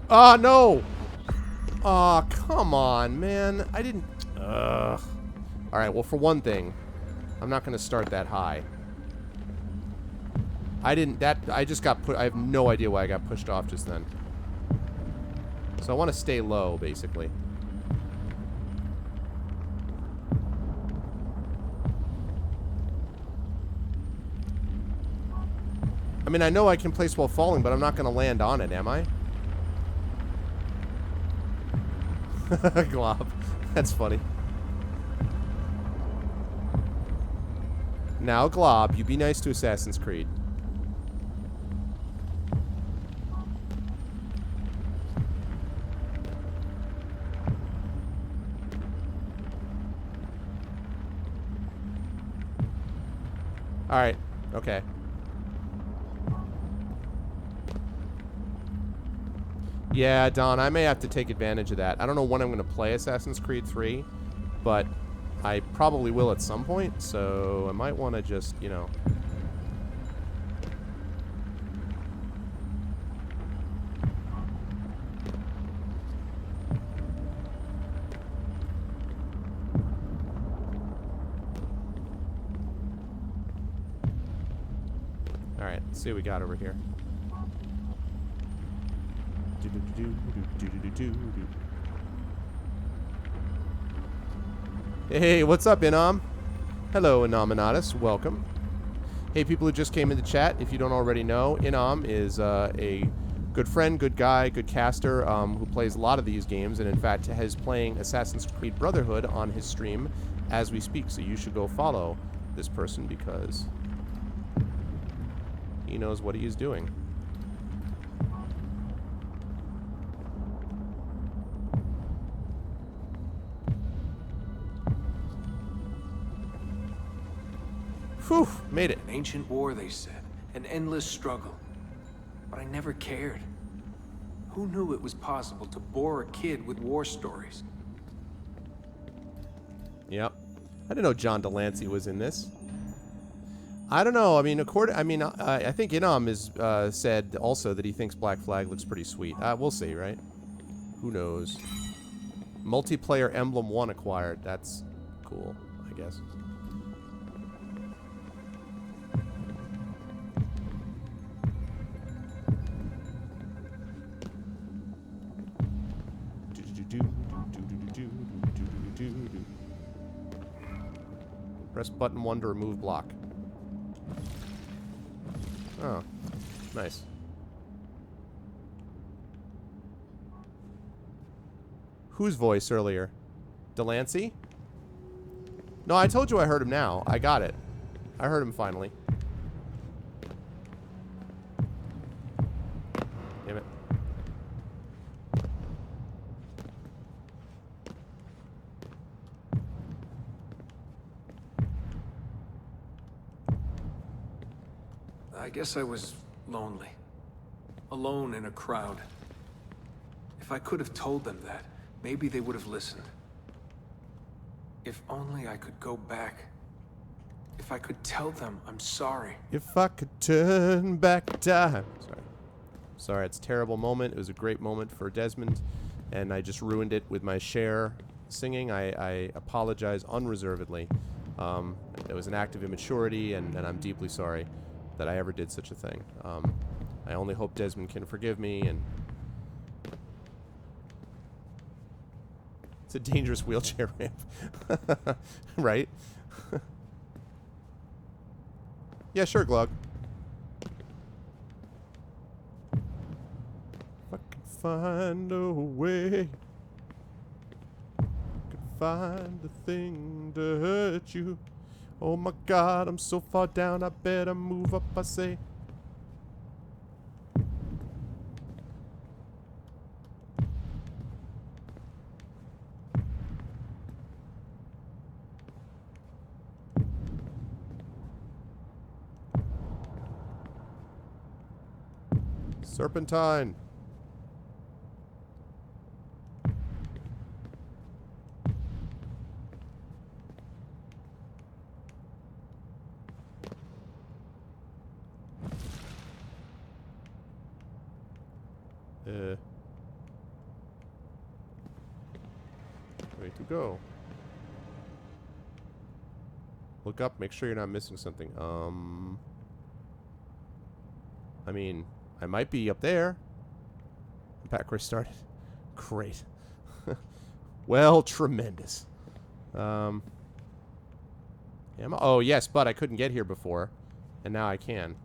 Ah, no! Aw, come on, man. I didn't... Ugh. Alright, well, for one thing, I'm not going to start that high. I just got put... I have no idea why I got pushed off just then. So I want to stay low, basically. I mean, I know I can place while falling, but I'm not going to land on it, am I? Glob. That's funny. Now, Glob, you be nice to Assassin's Creed. Alright. Okay. Yeah, Don, I may have to take advantage of that. I don't know when I'm going to play Assassin's Creed 3, but I probably will at some point, so I might want to just, you know... Alright, let's see what we got over here. Hey, what's up, Inam? Hello, Inaminatus. Welcome. Hey, people who just came into chat, if you don't already know, Inam is a good friend, good guy, good caster who plays a lot of these games, and in fact is playing Assassin's Creed Brotherhood on his stream as we speak. So you should go follow this person because he knows what he is doing. Whew, made it. An ancient war, they said. An endless struggle. But I never cared. Who knew it was possible to bore a kid with war stories? Yep. I didn't know John Delancey was in this. I don't know. I mean, I think Inam is said also that he thinks Black Flag looks pretty sweet. We'll see, right? Who knows? Multiplayer Emblem 1 acquired. That's cool, I guess. Press button 1 to remove block. Oh, nice. Whose voice earlier? Delancey? No, I told you I heard him now. I got it. I heard him finally. Damn it. I guess I was lonely. Alone in a crowd. If I could have told them that, maybe they would have listened. If only I could go back. If I could tell them I'm sorry. If I could turn back time. Sorry, it's a terrible moment. It was a great moment for Desmond, and I just ruined it with my Cher singing. I apologize unreservedly. It was an act of immaturity, and I'm deeply sorry that I ever did such a thing. I only hope Desmond can forgive me, and... It's a dangerous wheelchair ramp. Right? Yeah, sure, Glug. If I can find a way, could find a thing to hurt you. Oh my God, I'm so far down, I better move up, I say. Serpentine. go. Look up, make sure you're not missing something. I mean, I might be up there. Back where I started. Great. Well, tremendous. Oh, yes, but I couldn't get here before. And now I can.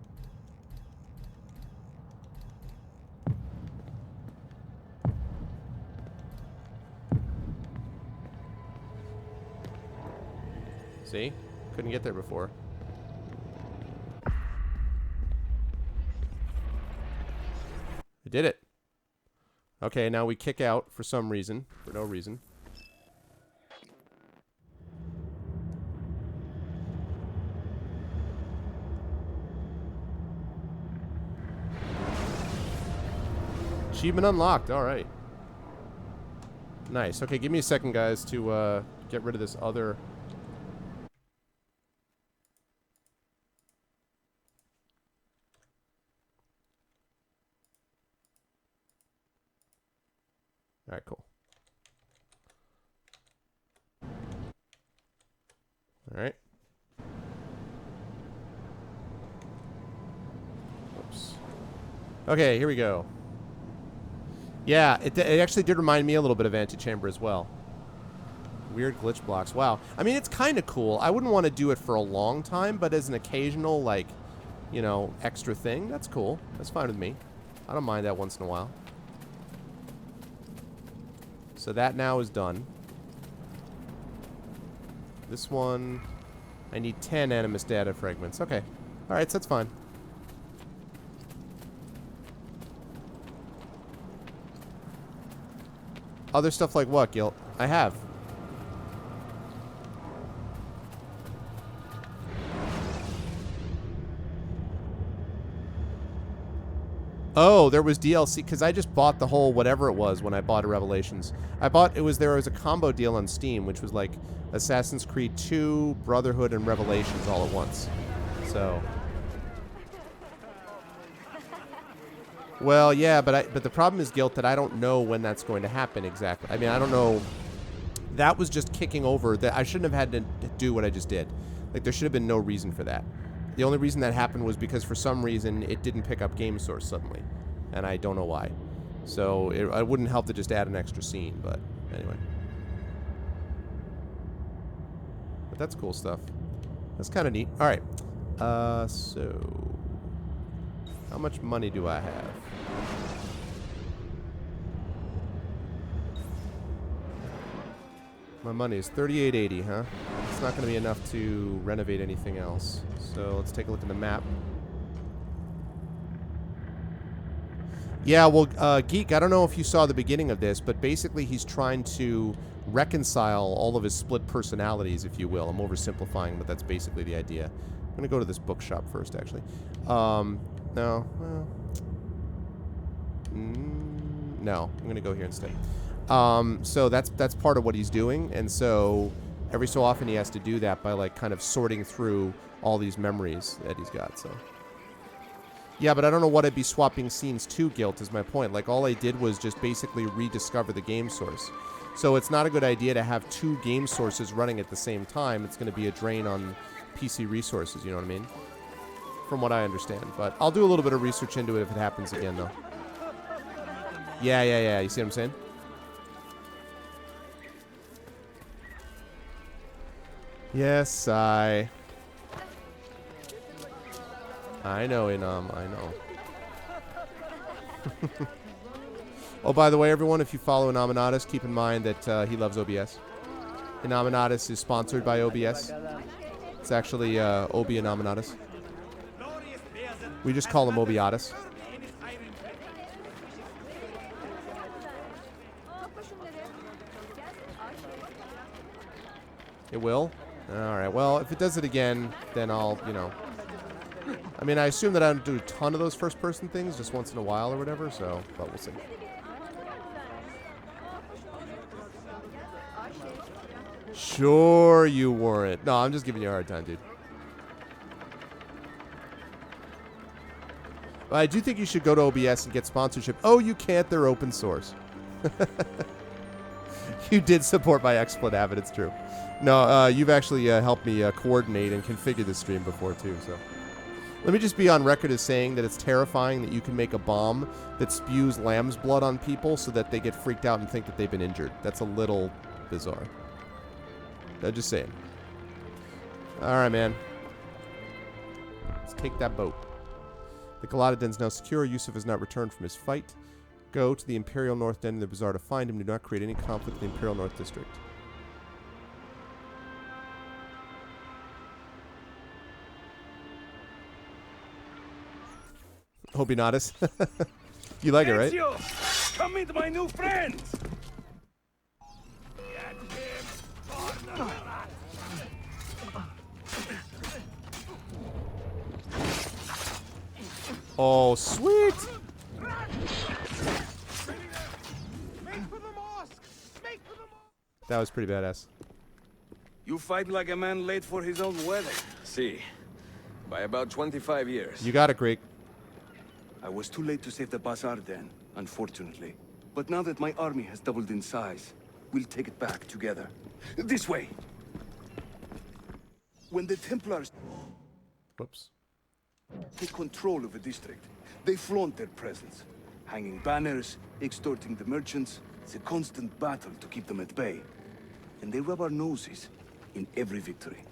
See? Couldn't get there before. I did it. Okay, now we kick out for some reason. For no reason. Achievement unlocked. Alright. Nice. Okay, give me a second, guys, to get rid of this other... Alright, cool. Alright. Oops. Okay, here we go. Yeah, it actually did remind me a little bit of Antichamber as well. Weird glitch blocks. Wow. I mean, it's kind of cool. I wouldn't want to do it for a long time, but as an occasional, like, you know, extra thing, that's cool. That's fine with me. I don't mind that once in a while. So that now is done. This one, I need 10 Animus data fragments. Okay. Alright, so that's fine. Other stuff like what, Guilt? I have. Oh, there was DLC, because I just bought the whole whatever it was when I bought Revelations. There was a combo deal on Steam, which was like Assassin's Creed 2, Brotherhood, and Revelations all at once. So... Well, yeah, but the problem is, Guilt, that I don't know when that's going to happen exactly. I mean, I don't know. That was just kicking over. That I shouldn't have had to do what I just did. Like, there should have been no reason for that. The only reason that happened was because for some reason it didn't pick up Game Source suddenly. And I don't know why. So it wouldn't help to just add an extra scene, but anyway. But that's cool stuff. That's kind of neat. Alright. So... How much money do I have? My money is $38.80, huh? It's not going to be enough to renovate anything else. So let's take a look at the map. Yeah, well, Geek, I don't know if you saw the beginning of this, but basically he's trying to reconcile all of his split personalities, if you will. I'm oversimplifying, but that's basically the idea. I'm going to go to this bookshop first, actually. No. Well, no, I'm going to go here instead. So that's part of what he's doing, and so every so often he has to do that by, like, kind of sorting through all these memories that he's got, so. Yeah, but I don't know what I'd be swapping scenes to, Guilt, is my point. Like, all I did was just basically rediscover the game source. So it's not a good idea to have two game sources running at the same time. It's going to be a drain on PC resources, you know what I mean? From what I understand. But I'll do a little bit of research into it if it happens again, though. Yeah. You see what I'm saying? Yes, I know, Inam, I know. Oh, by the way, everyone, if you follow Inaminatus, keep in mind that he loves OBS. Inaminatus is sponsored by OBS. It's actually Obi Inaminatus. We just call him Obiatus. It will? Alright, well, if it does it again, then I'll, you know... I mean, I assume that I don't do a ton of those first-person things, just once in a while or whatever, so... But we'll see. Sure you weren't. No, I'm just giving you a hard time, dude. But I do think you should go to OBS and get sponsorship. Oh, you can't. They're open source. You did support my explanation, it's true. No, you've actually helped me coordinate and configure the stream before, too, so. Let me just be on record as saying that it's terrifying that you can make a bomb that spews lamb's blood on people so that they get freaked out and think that they've been injured. That's a little bizarre. I'm just saying. Alright, man. Let's take that boat. The Galata Den's now secure. Yusuf has not returned from his fight. Go to the Imperial North Den in the Bazaar to find him. Do not create any conflict in the Imperial North District. Hope you notice. You like it, right? Ezio, come meet my new friends. Oh, sweet! That was pretty badass. You fight like a man late for his own wedding. See, by about 25 years. You got it, Greek. I was too late to save the Bazaar then, unfortunately. But now that my army has doubled in size, we'll take it back together. This way! When the Templars Whoops. take control of a district, they flaunt their presence. Hanging banners, extorting the merchants. It's a constant battle to keep them at bay. And they rub our noses in every victory.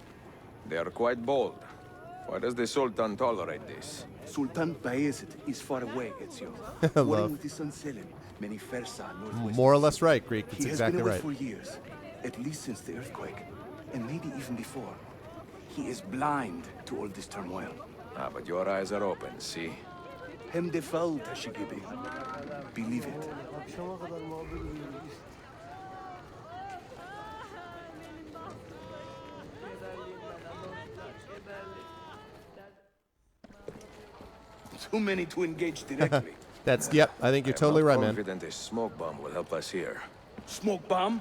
They are quite bold. Why does the Sultan tolerate this? Sultan Bayezid is far away, Ezio. Love. Warring with his son Selim, many Fersa, northwest. More or less right, Greek. That's He has exactly been away right. for years, at least since the earthquake, and maybe even before. He is blind to all this turmoil. Ah, but your eyes are open, see? Hem defal Tashigibi. Believe it. Too many to engage directly. That's, yep, I think you're I'm totally not right, man. confident a smoke bomb will help us here. Smoke bomb?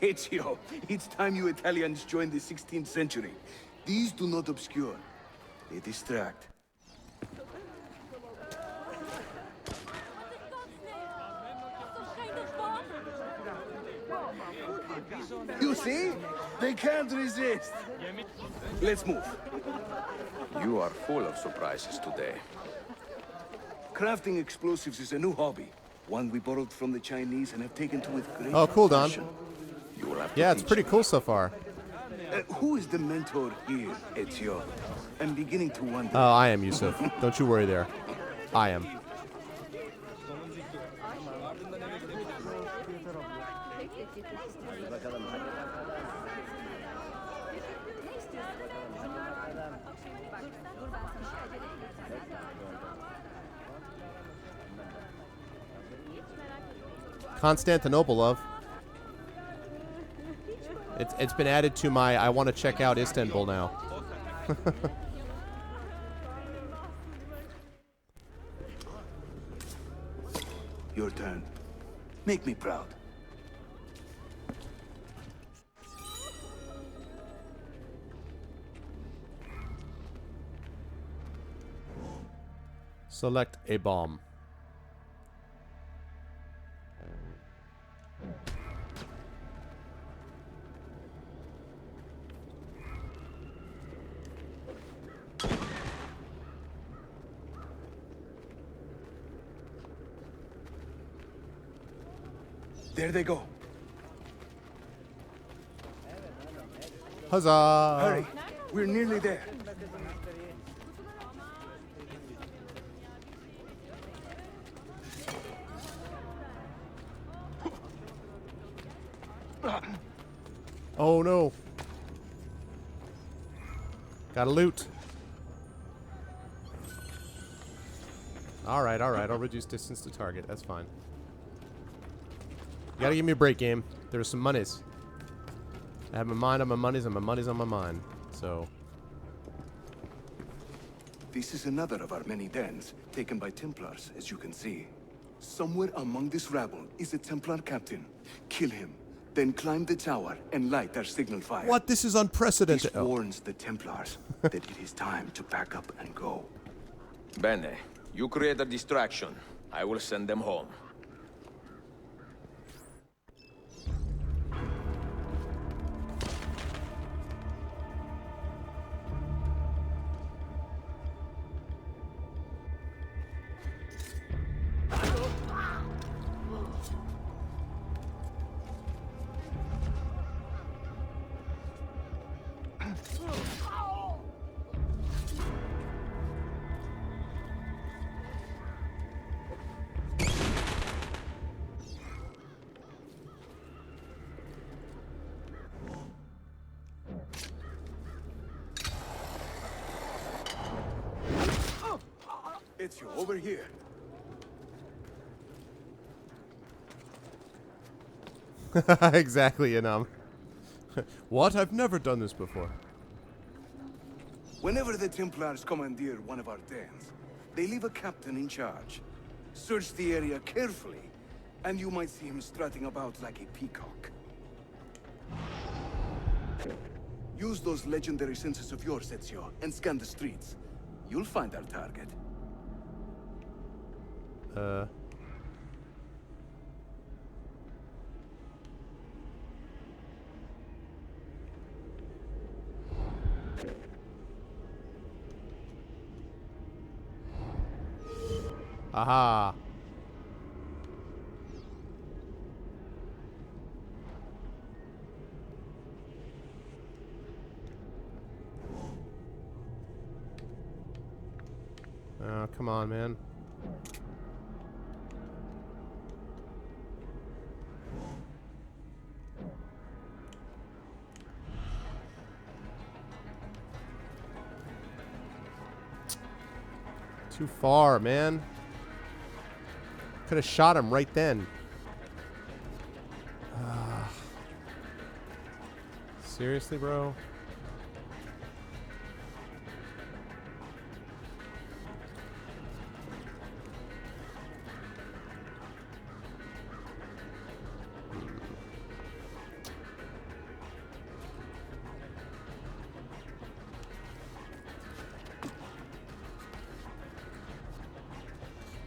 Ezio, it's time you Italians joined the 16th century. These do not obscure. They distract. You see? They can't resist. Let's move. You are full of surprises today. Crafting explosives is a new hobby. One we borrowed from the Chinese and have taken to with great Oh, cool, Don. passion. You will have to Yeah, it's teach pretty me. cool so far. Who is the mentor here, Ezio? I'm beginning to wonder. Oh, I am, Yusuf. Don't you worry there. I am. Constantinople, love. It's been added to my I want to check out Istanbul now. Your turn. Make me proud. Select a bomb. There they go. Huzzah! Hurry. We're nearly there. Oh no. Gotta loot. Alright, I'll reduce distance to target. That's fine. You gotta give me a break, game. There's some monies. I have my mind on my monies and my money's on my mind. So, This is another of our many dens, taken by Templars, as you can see. Somewhere among this rabble is a Templar captain. Kill him, then climb the tower and light our signal fire. what? This is This unprecedented. Oh. warns the Templars that it is time to pack up and go. Bene, you create a distraction. I will send them home. Ezio, over here. Exactly, Inam. What? I've never done this before. Whenever the Templars commandeer one of our dens, they leave a captain in charge. Search the area carefully, and you might see him strutting about like a peacock. Use those legendary senses of yours, Ezio, and scan the streets. You'll find our target. Aha. Oh, come on, man. Too far, man. Could have shot him right then. Seriously, bro?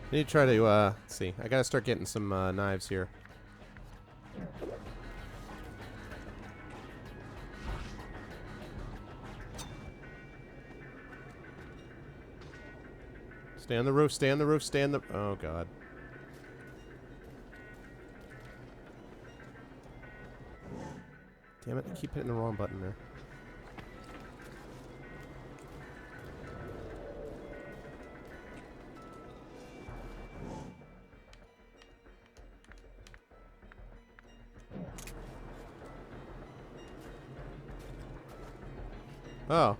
I need to try to, let's see. I gotta start getting some knives here. Stay on the roof, stay on the roof, stay on the... Oh, God. Damn it, I keep hitting the wrong button there. Oh.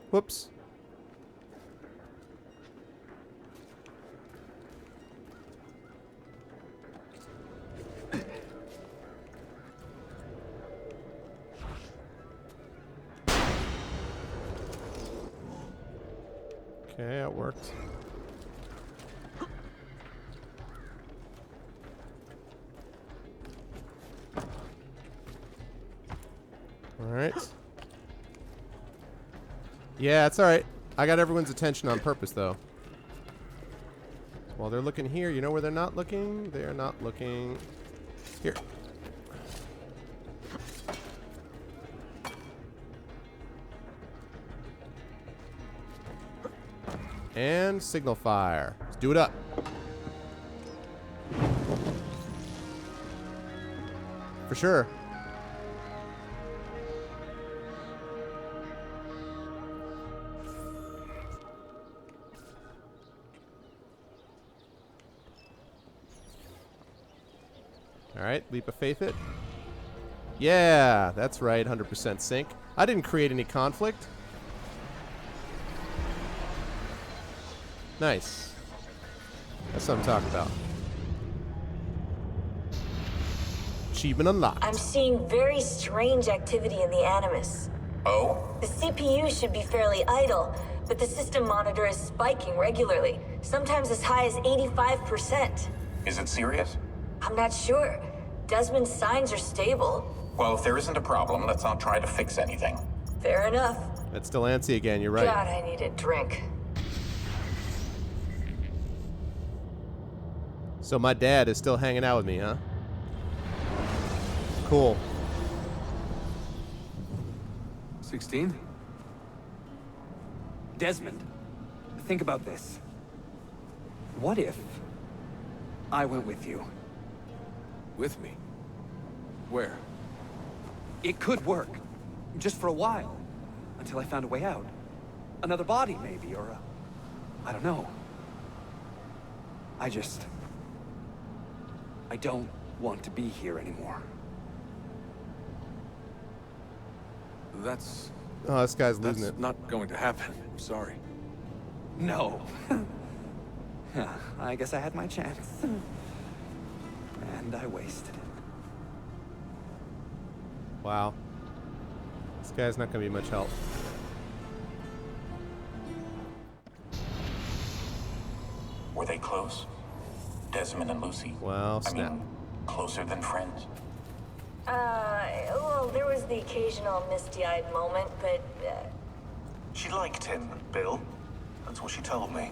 Whoops. Okay, it worked. Alright. Yeah, it's alright. I got everyone's attention on purpose, though. While they're looking here, you know where they're not looking? They're not looking here. And signal fire. Let's do it up. For sure. Alright, leap of faith it. Yeah, that's right, 100% sync. I didn't create any conflict. Nice. That's what I'm talking about. Achievement unlocked. I'm seeing very strange activity in the Animus. Oh? The CPU should be fairly idle, but the system monitor is spiking regularly, sometimes as high as 85%. Is it serious? I'm not sure. Desmond's signs are stable. Well, if there isn't a problem, let's not try to fix anything. Fair enough. That's Delancey again, you're right. God, I need a drink. So my dad is still hanging out with me, huh? Cool. 16? Desmond, think about this. What if I went with you? With me? Where? It could work. Just for a while. Until I found a way out. Another body, maybe, or I don't know. I don't want to be here anymore. That's Oh, this guy's losing that's it. not going to happen. I'm sorry. No. I guess I had my chance. And I wasted it. Wow. This guy's not going to be much help. Were they close? Desmond and Lucy? Well, I snap. mean, closer than friends? Well, there was the occasional misty-eyed moment, but, She liked him, Bill. That's what she told me.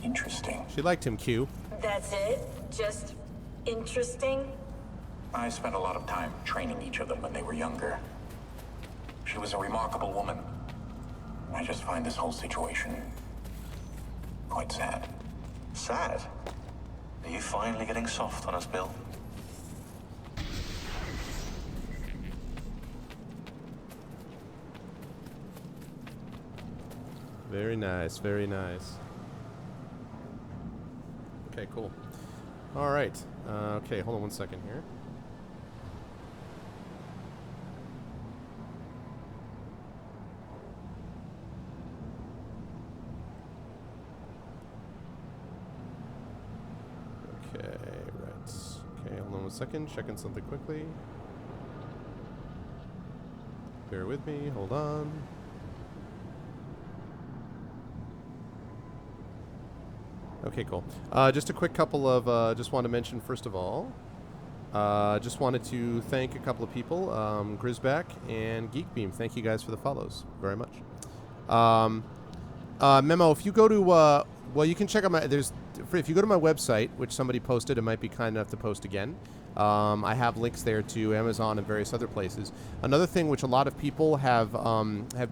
Interesting. She liked him, Q. that's it? Just interesting? I spent a lot of time training each of them when they were younger. She was a remarkable woman. I just find this whole situation quite sad. Sad. Are you finally getting soft on us, Bill? Very nice, very nice. Okay, cool. All right. Okay, hold on one second here. Okay, right. Okay, hold on one second. Checking something quickly. Bear with me. Hold on. Okay, cool. Just a quick couple of, just want to mention, first of all, just wanted to thank a couple of people, Grisback and Geekbeam. Thank you guys for the follows very much. Memo, if you go to, well, you can check out my, if you go to my website, which somebody posted and might be kind enough to post again, I have links there to Amazon and various other places. Another thing which a lot of people have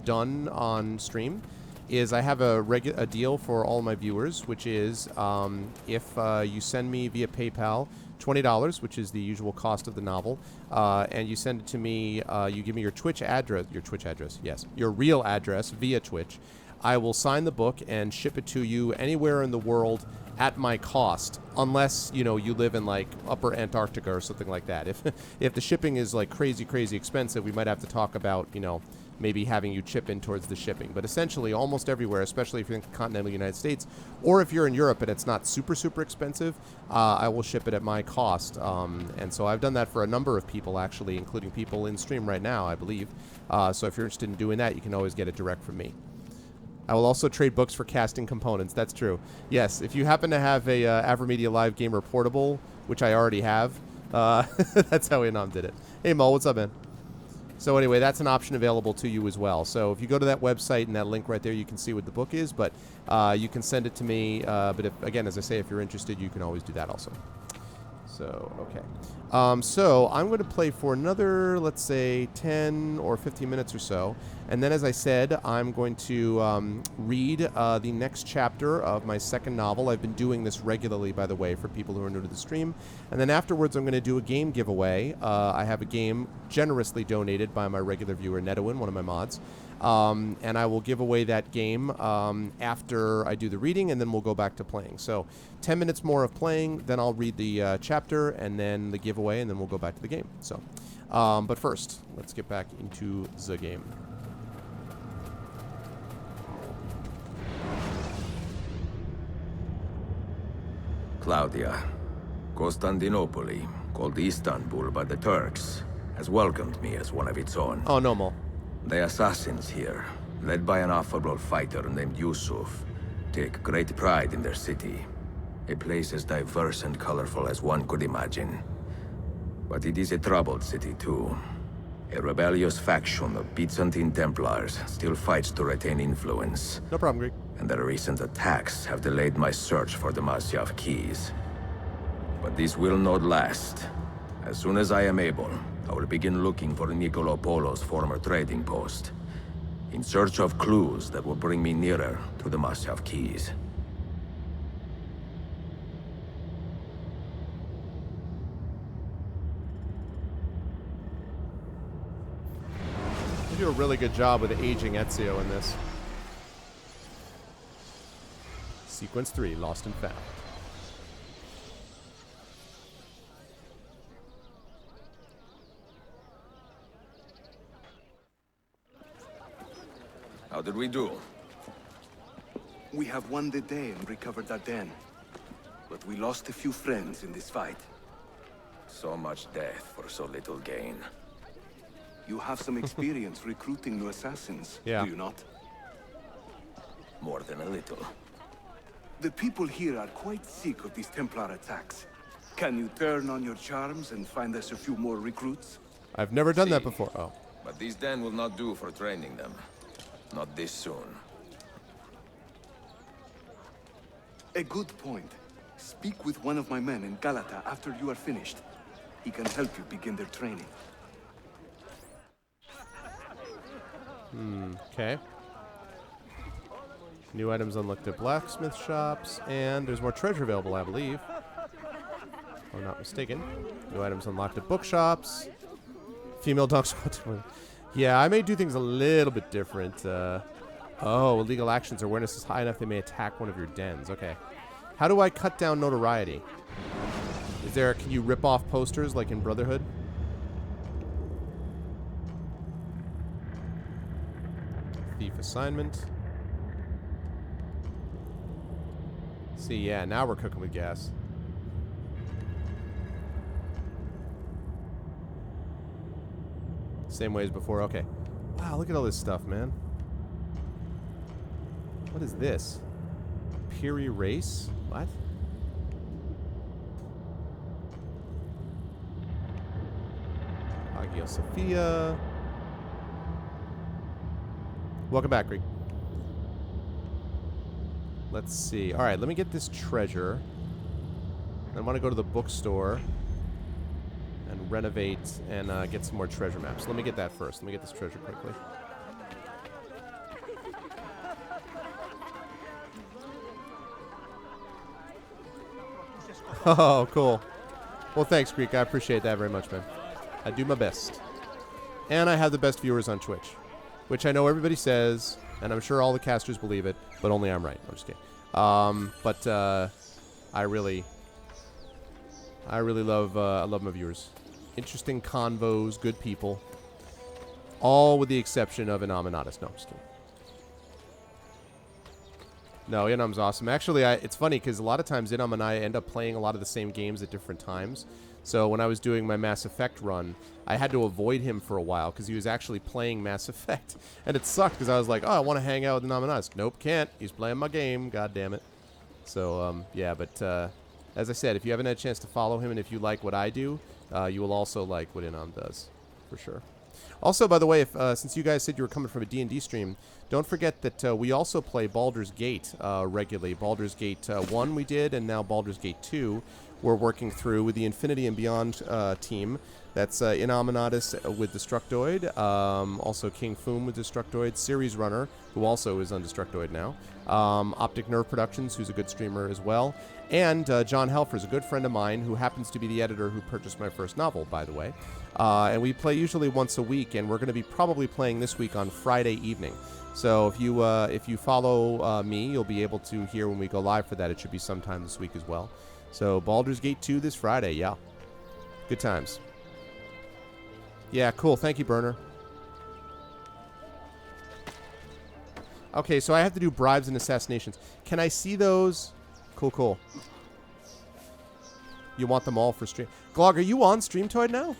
done on stream is I have a deal for all my viewers, which is if you send me via PayPal $20, which is the usual cost of the novel, and you send it to me, you give me your Twitch address, yes, your real address via Twitch, I will sign the book and ship it to you anywhere in the world at my cost, unless, you know, you live in like upper Antarctica or something like that. If the shipping is like crazy expensive, we might have to talk about, you know, maybe having you chip in towards the shipping. But essentially almost everywhere, especially if you're in the continental United States, or if you're in Europe and it's not super expensive, I will ship it at my cost. And so I've done that for a number of people, actually, including people in stream right now, I believe. So if you're interested in doing that, you can always get it direct from me. I will also trade books for casting components. That's true. Yes, if you happen to have a AverMedia Live Gamer Portable, which I already have, that's how Inam did it. Hey, Mo, what's up, man? So anyway, that's an option available to you as well. So if you go to that website and that link right there, you can see what the book is, but you can send it to me. But if, again, as I say, if you're interested, you can always do that also. So, okay. So I'm going to play for another, let's say, 10 or 15 minutes or so. And then, as I said, I'm going to read the next chapter of my second novel. I've been doing this regularly, by the way, for people who are new to the stream. And then afterwards, I'm going to do a game giveaway. I have a game generously donated by my regular viewer, Netowin, one of my mods. And I will give away that game after I do the reading, and then we'll go back to playing. So 10 minutes more of playing, then I'll read the chapter, and then the giveaway, and then we'll go back to the game. So, but first, let's get back into the game. Claudia, Constantinople, called Istanbul by the Turks, has welcomed me as one of its own. Oh, no, Mo. The assassins here, led by an affable fighter named Yusuf, take great pride in their city. A place as diverse and colorful as one could imagine. But it is a troubled city too. A rebellious faction of Byzantine Templars still fights to retain influence. No problem, Greek. And their recent attacks have delayed my search for the Masyaf keys. But this will not last. As soon as I am able, I will begin looking for Nicolo Polo's former trading post, in search of clues that will bring me nearer to the Masyaf keys. You do a really good job with aging Ezio in this. Sequence 3, Lost and Found. How did we do? We have won the day and recovered Ardennes. But we lost a few friends in this fight. So much death for so little gain. You have some experience recruiting new assassins, Yeah. do you not? More than a little. The people here are quite sick of these Templar attacks. Can you turn on your charms and find us a few more recruits? I've never done that See. before. Oh. But these den will not do for training them. Not this soon. A good point. Speak with one of my men in Galata after you are finished. He can help you begin their training. Okay. New items unlocked at blacksmith shops, and there's more treasure available, I believe. If I'm not mistaken. New items unlocked at bookshops. Female dogs. Yeah, I may do things a little bit different. Oh, illegal actions. Awareness is high enough they may attack one of your dens. Okay. How do I cut down notoriety? Is there? Can you rip off posters like in Brotherhood? Thief assignment. See, yeah, now we're cooking with gas. Same way as before. Okay. Wow, look at all this stuff, man. What is this? Piri race? What? Hagia Sophia. Welcome back, Greek. Let's see. All right, let me get this treasure. I want to go to the bookstore and renovate and get some more treasure maps. Let me get that first. Let me get this treasure quickly. Oh, cool. Well, thanks, Greek. I appreciate that very much, man. I do my best. And I have the best viewers on Twitch, which I know everybody says, and I'm sure all the casters believe it, but only I'm right. I'm just kidding. I really love I love my viewers. Interesting convos, good people. All with the exception of Inaminatus. No, I'm just kidding. No, Inam's awesome. Actually, it's funny because a lot of times Inam and I end up playing a lot of the same games at different times. So when I was doing my Mass Effect run, I had to avoid him for a while because he was actually playing Mass Effect. And it sucked because I was like, oh, I want to hang out with Inaminatus. Nope, can't. He's playing my game. God damn it. So, yeah, but as I said, if you haven't had a chance to follow him and if you like what I do, you will also like what Inam does, for sure. Also, by the way, if, since you guys said you were coming from a D&D stream, don't forget that we also play Baldur's Gate regularly. Baldur's Gate 1 we did, and now Baldur's Gate 2 we're working through with the Infinity and Beyond team. That's Inaminatus with Destructoid, also King Foom with Destructoid, Series Runner, who also is on Destructoid now, Optic Nerve Productions, who's a good streamer as well, and John Helfer's a good friend of mine who happens to be the editor who purchased my first novel, by the way. And we play usually once a week, and we're going to be probably playing this week on Friday evening. So if you follow me, you'll be able to hear when we go live for that. It should be sometime this week as well. So Baldur's Gate 2 this Friday, yeah. Good times. Yeah, cool. Thank you, Burner. Okay, so I have to do bribes and assassinations. Can I see those? Cool, cool. You want them all for stream? Glog, are you on StreamToid now?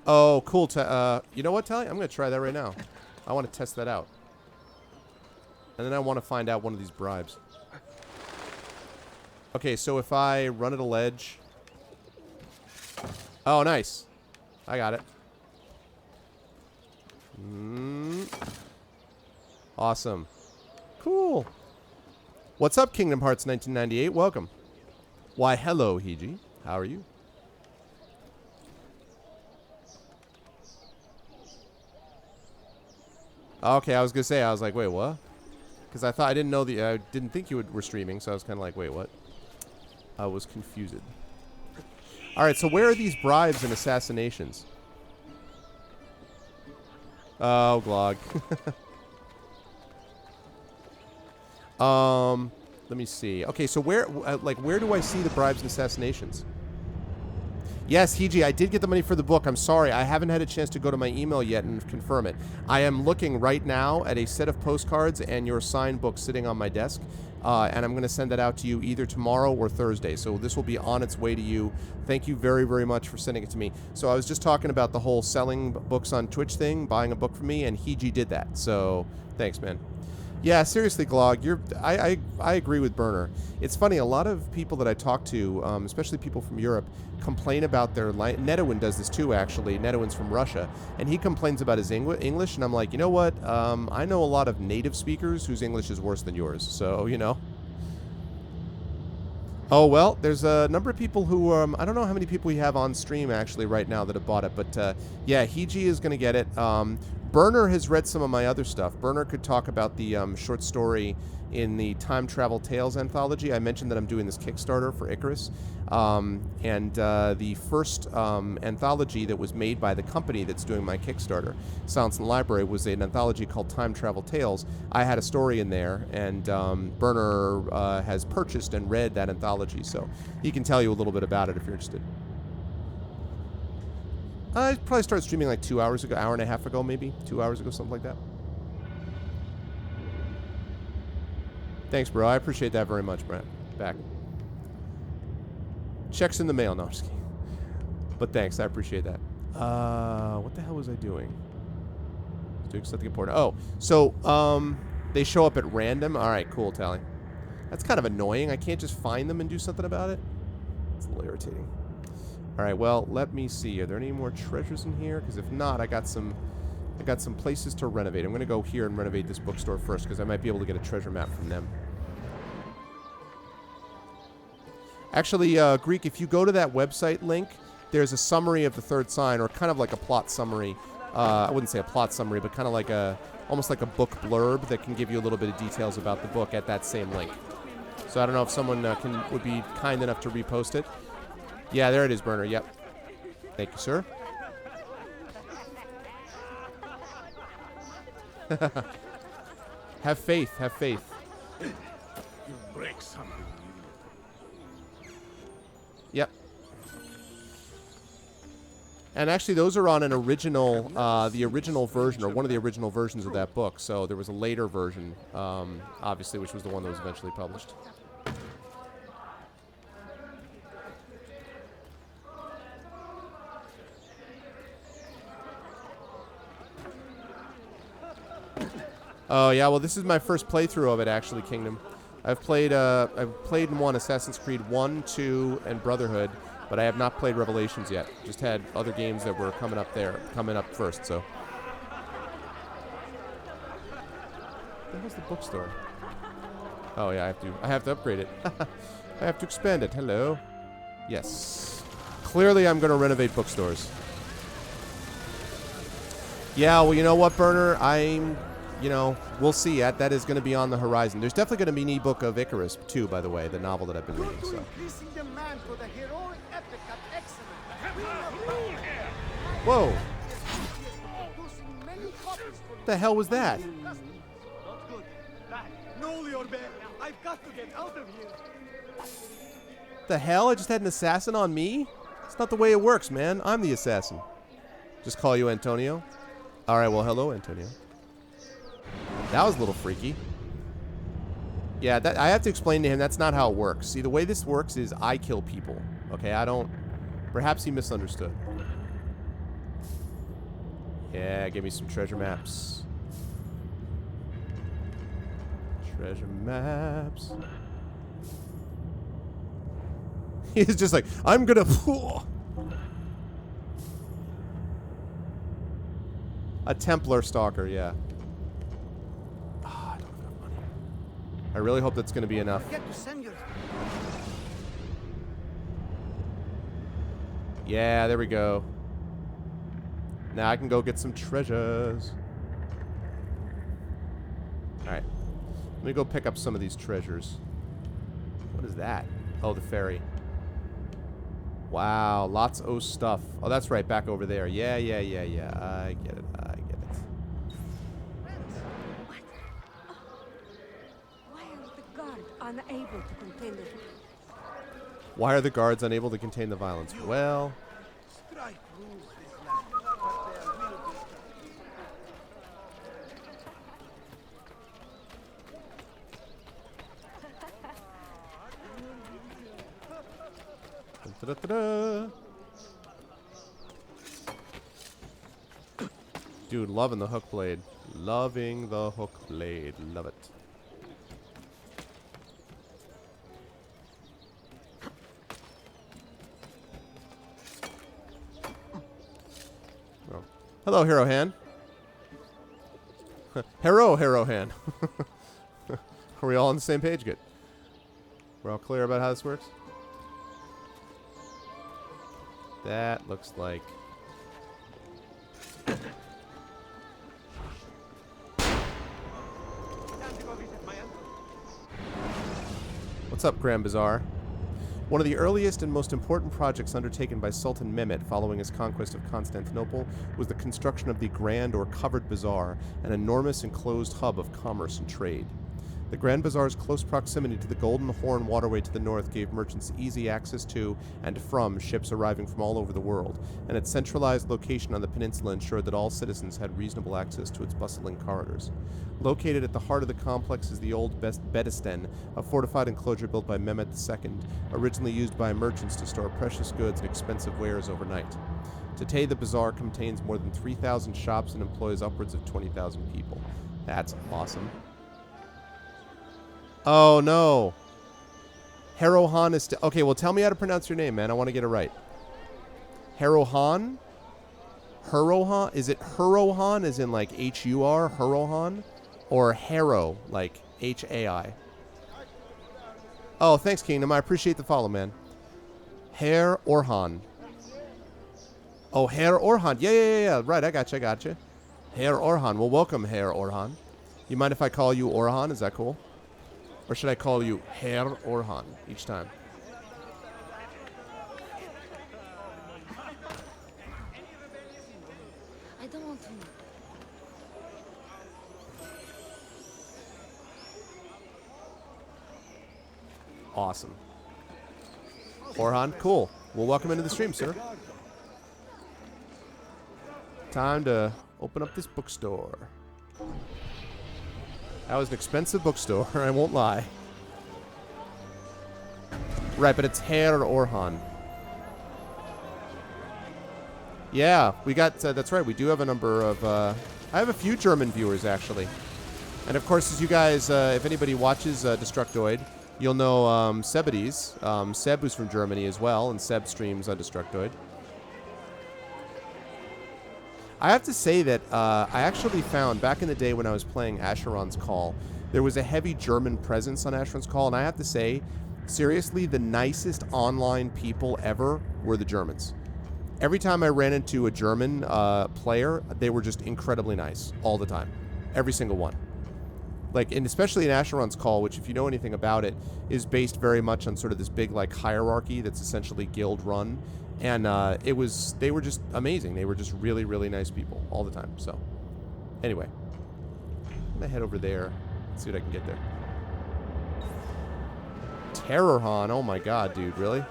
Oh, cool. You know what, Tally? I'm going to try that right now. I want to test that out. And then I want to find out one of these bribes. Okay, so if I run at a ledge... Oh, nice. I got it. Awesome. Cool. What's up, Kingdom Hearts 1998? Welcome. Why, hello, Hiji. How are you? Okay, I was gonna say, I was like, wait, what? Because I didn't know I didn't think you were streaming, so I was kind of like, wait, what? I was confused. All right, so where are these bribes and assassinations? Oh, Glog. Let me see. Okay, so where do I see the bribes and assassinations? Yes, Hiji, I did get the money for the book. I'm sorry. I haven't had a chance to go to my email yet and confirm it. I am looking right now at a set of postcards and your signed book sitting on my desk. And I'm going to send that out to you either tomorrow or Thursday. So this will be on its way to you. Thank you very, very much for sending it to me. So I was just talking about the whole selling books on Twitch thing, buying a book from me, and Hiji did that. So thanks, man. Yeah, seriously, Glog, I agree with Burner. It's funny, a lot of people that I talk to, especially people from Europe, complain about their Netawin does this too, actually. Netawin's from Russia, and he complains about his English, and I'm like, you know what? I know a lot of native speakers whose English is worse than yours, so, you know. Oh, well, there's a number of people who, I don't know how many people we have on stream, actually, right now that have bought it, but, yeah, Hiji is going to get it. Burner has read some of my other stuff. Burner could talk about the short story in the Time Travel Tales anthology. I mentioned that I'm doing this Kickstarter for Icarus. And the first anthology that was made by the company that's doing my Kickstarter, Silence in the Library, was an anthology called Time Travel Tales. I had a story in there, and Burner has purchased and read that anthology, so he can tell you a little bit about it if you're interested. I probably started streaming like 2 hours ago, hour and a half ago, maybe 2 hours ago, something like that. Thanks, bro. I appreciate that very much, Brent. Back. Checks in the mail. No, I'm just kidding. But thanks. I appreciate that. What the hell was I doing? Doing something important. Oh, so they show up at random. All right, cool, Tally. That's kind of annoying. I can't just find them and do something about it. It's a little irritating. All right, well, let me see. Are there any more treasures in here? Because if not, I got some places to renovate. I'm going to go here and renovate this bookstore first because I might be able to get a treasure map from them. Actually, Greek, if you go to that website link, there's a summary of the third sign, or kind of like a plot summary. I wouldn't say a plot summary, but kind of like almost like a book blurb that can give you a little bit of details about the book at that same link. So I don't know if someone would be kind enough to repost it. Yeah, there it is, Burner. Yep. Thank you, sir. Have faith. Have faith. You break something. Yep. And actually, those are on an original, the original version, or one of the original versions of that book. So there was a later version, obviously, which was the one that was eventually published. Oh yeah, well this is my first playthrough of it actually, Kingdom. I've played in one Assassin's Creed 1, 2, and Brotherhood, but I have not played Revelations yet. Just had other games that were coming up first, so. Where was the bookstore? Oh yeah, I have to upgrade it. I have to expand it. Hello. Yes. Clearly I'm gonna renovate bookstores. Yeah, well you know what, Burner? You know, we'll see. That is going to be on the horizon. There's definitely going to be an ebook of Icarus, too, by the way, the novel that I've been reading. So. Whoa. What the hell was that? The hell? I just had an assassin on me? It's not the way it works, man. I'm the assassin. Just call you Antonio? All right, well, hello, Antonio. That was a little freaky. Yeah, I have to explain to him that's not how it works. See, the way this works is I kill people. Okay, I don't... Perhaps he misunderstood. Yeah, give me some treasure maps. Treasure maps. He's just like, I'm gonna... A Templar stalker, yeah. I really hope that's going to be enough. Yeah, there we go. Now I can go get some treasures. Alright. Let me go pick up some of these treasures. What is that? Oh, the ferry. Wow, lots of stuff. Oh, that's right, back over there. Yeah. I get it. Unable to contain the... Why are the guards unable to contain the violence? Well, Da-da-da-da. Dude, loving the hook blade. Loving the hook blade. Love it. Oh. Hello, Hero Han. Hero Han. Are we all on the same page? Good. We're all clear about how this works? That looks like... What's up, Grand Bazaar? One of the earliest and most important projects undertaken by Sultan Mehmet following his conquest of Constantinople was the construction of the Grand or Covered Bazaar, an enormous enclosed hub of commerce and trade. The Grand Bazaar's close proximity to the Golden Horn waterway to the north gave merchants easy access to and from ships arriving from all over the world, and its centralized location on the peninsula ensured that all citizens had reasonable access to its bustling corridors. Located at the heart of the complex is the old Bedisten, a fortified enclosure built by Mehmet II, originally used by merchants to store precious goods and expensive wares overnight. Today, the bazaar contains more than 3,000 shops and employs upwards of 20,000 people. That's awesome. Oh, no. Herohan is... Okay, well, tell me how to pronounce your name, man. I want to get it right. Herohan? Herohan? Is it Herohan, as in, like, H-U-R, Herohan? Or Hero, like H-A-I? Oh, thanks, Kingdom. I appreciate the follow, man. Herr Orhan. Oh, Herr Orhan. Yeah. Right, I gotcha. Herr Orhan. Well, welcome, Herr Orhan. You mind if I call you Orhan? Is that cool? Or should I call you Herr Orhan each time? I don't want to. Awesome. Orhan, cool. Well, welcome into the stream, sir. Time to open up this bookstore. That was an expensive bookstore, I won't lie. Right, but it's Herr Orhan. Yeah, we got, that's right, we do have a number of, I have a few German viewers, actually. And of course, as you guys, if anybody watches Destructoid, you'll know Sebades, Seb, who's from Germany as well, and Seb streams on Destructoid. I have to say that I actually found, back in the day when I was playing Asheron's Call, there was a heavy German presence on Asheron's Call, and I have to say, seriously, the nicest online people ever were the Germans. Every time I ran into a German player, they were just incredibly nice, all the time. Every single one. Like, and especially in Asheron's Call, which, if you know anything about it, is based very much on sort of this big, like, hierarchy that's essentially guild-run. And they were just amazing. They were just really, really nice people all the time. So, anyway, I'm gonna head over there. See what I can get there. Terrorhan. Oh my God, dude, really?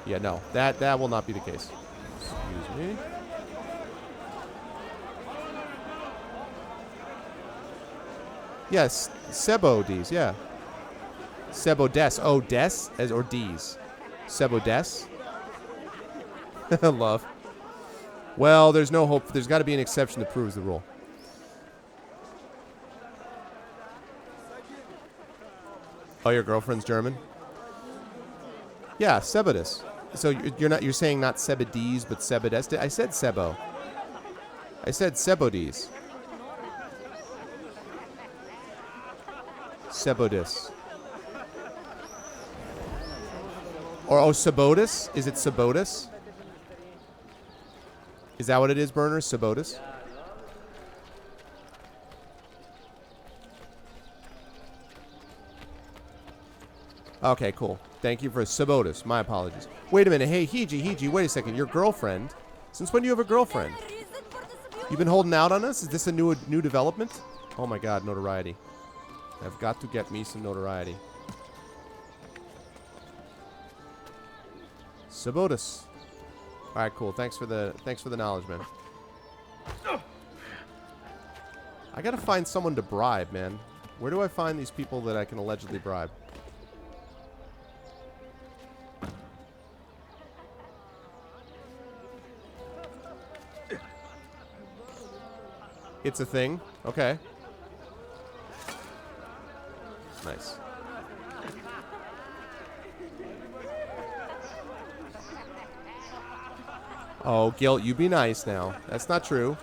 Yeah, no, that will not be the case. Excuse me. Yes, Sebodies. Yeah. Sebodes. Oh, des as or D's. Sebodes. Love. Well, there's no hope. There's got to be an exception that proves the rule. Oh, your girlfriend's German? Yeah, Sebades. So you're saying not Sebades, but Sebades. I said Sebo. I said Sebodies. Sebodis. Or Sebodis? Is it Sebodis? Is that what it is, Burner? Sebodis? Okay, cool. Thank you for Sebodis. My apologies. Wait a minute. Hey, Hiji, wait a second. Your girlfriend? Since when do you have a girlfriend? You've been holding out on us? Is this a new development? Oh my God, notoriety. I've got to get me some notoriety. Sebodis. All right, cool. Thanks for the knowledge, man. I gotta find someone to bribe, man. Where do I find these people that I can allegedly bribe? It's a thing. Okay. Nice. Oh, Guilt, you be nice now. That's not true.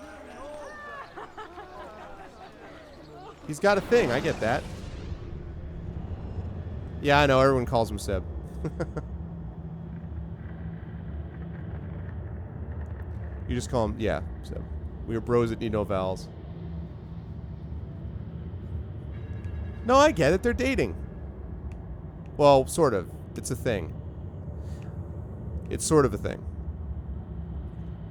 He's got a thing. I get that. Yeah, I know. Everyone calls him Seb. You just call him, yeah, Seb. We were bros that need no vowels. No, I get it. They're dating. Well, sort of. It's a thing. It's sort of a thing.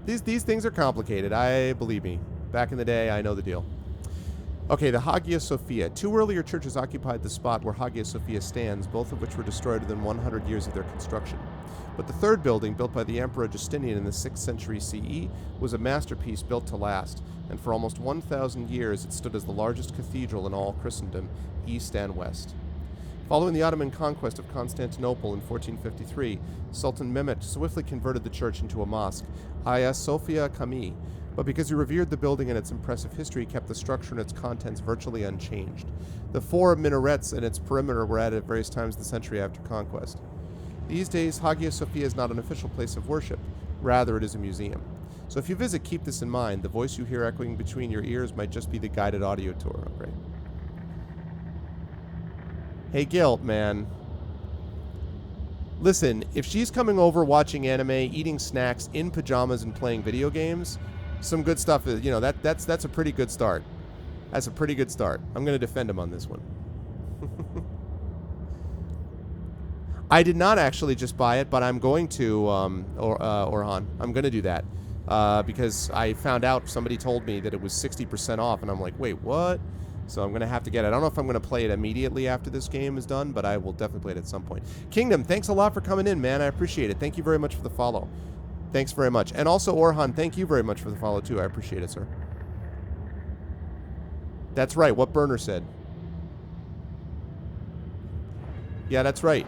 These things are complicated. Believe me. Back in the day, I know the deal. Okay, the Hagia Sophia. 2 earlier churches occupied the spot where Hagia Sophia stands, both of which were destroyed within 100 years of their construction. But the third building, built by the Emperor Justinian in the 6th century CE, was a masterpiece built to last, and for almost 1,000 years it stood as the largest cathedral in all Christendom, east and west. Following the Ottoman conquest of Constantinople in 1453, Sultan Mehmet swiftly converted the church into a mosque, Hagia Sophia Camii, but because he revered the building and its impressive history, he kept the structure and its contents virtually unchanged. The 4 minarets in its perimeter were added at various times of the century after conquest. These days, Hagia Sophia is not an official place of worship. Rather, it is a museum. So if you visit, keep this in mind. The voice you hear echoing between your ears might just be the guided audio tour. Right? Hey, Guilt, man. Listen, if she's coming over watching anime, eating snacks, in pajamas, and playing video games, some good stuff is, you know, that's a pretty good start. That's a pretty good start. I'm going to defend him on this one. I did not actually just buy it, but I'm going to, Orhan. I'm going to do that. Because I found out, somebody told me that it was 60% off, and I'm like, wait, what? So I'm going to have to get it. I don't know if I'm going to play it immediately after this game is done, but I will definitely play it at some point. Kingdom, thanks a lot for coming in, man. I appreciate it. Thank you very much for the follow. Thanks very much. And also, Orhan, thank you very much for the follow, too. I appreciate it, sir. That's right, what Burner said. Yeah, that's right.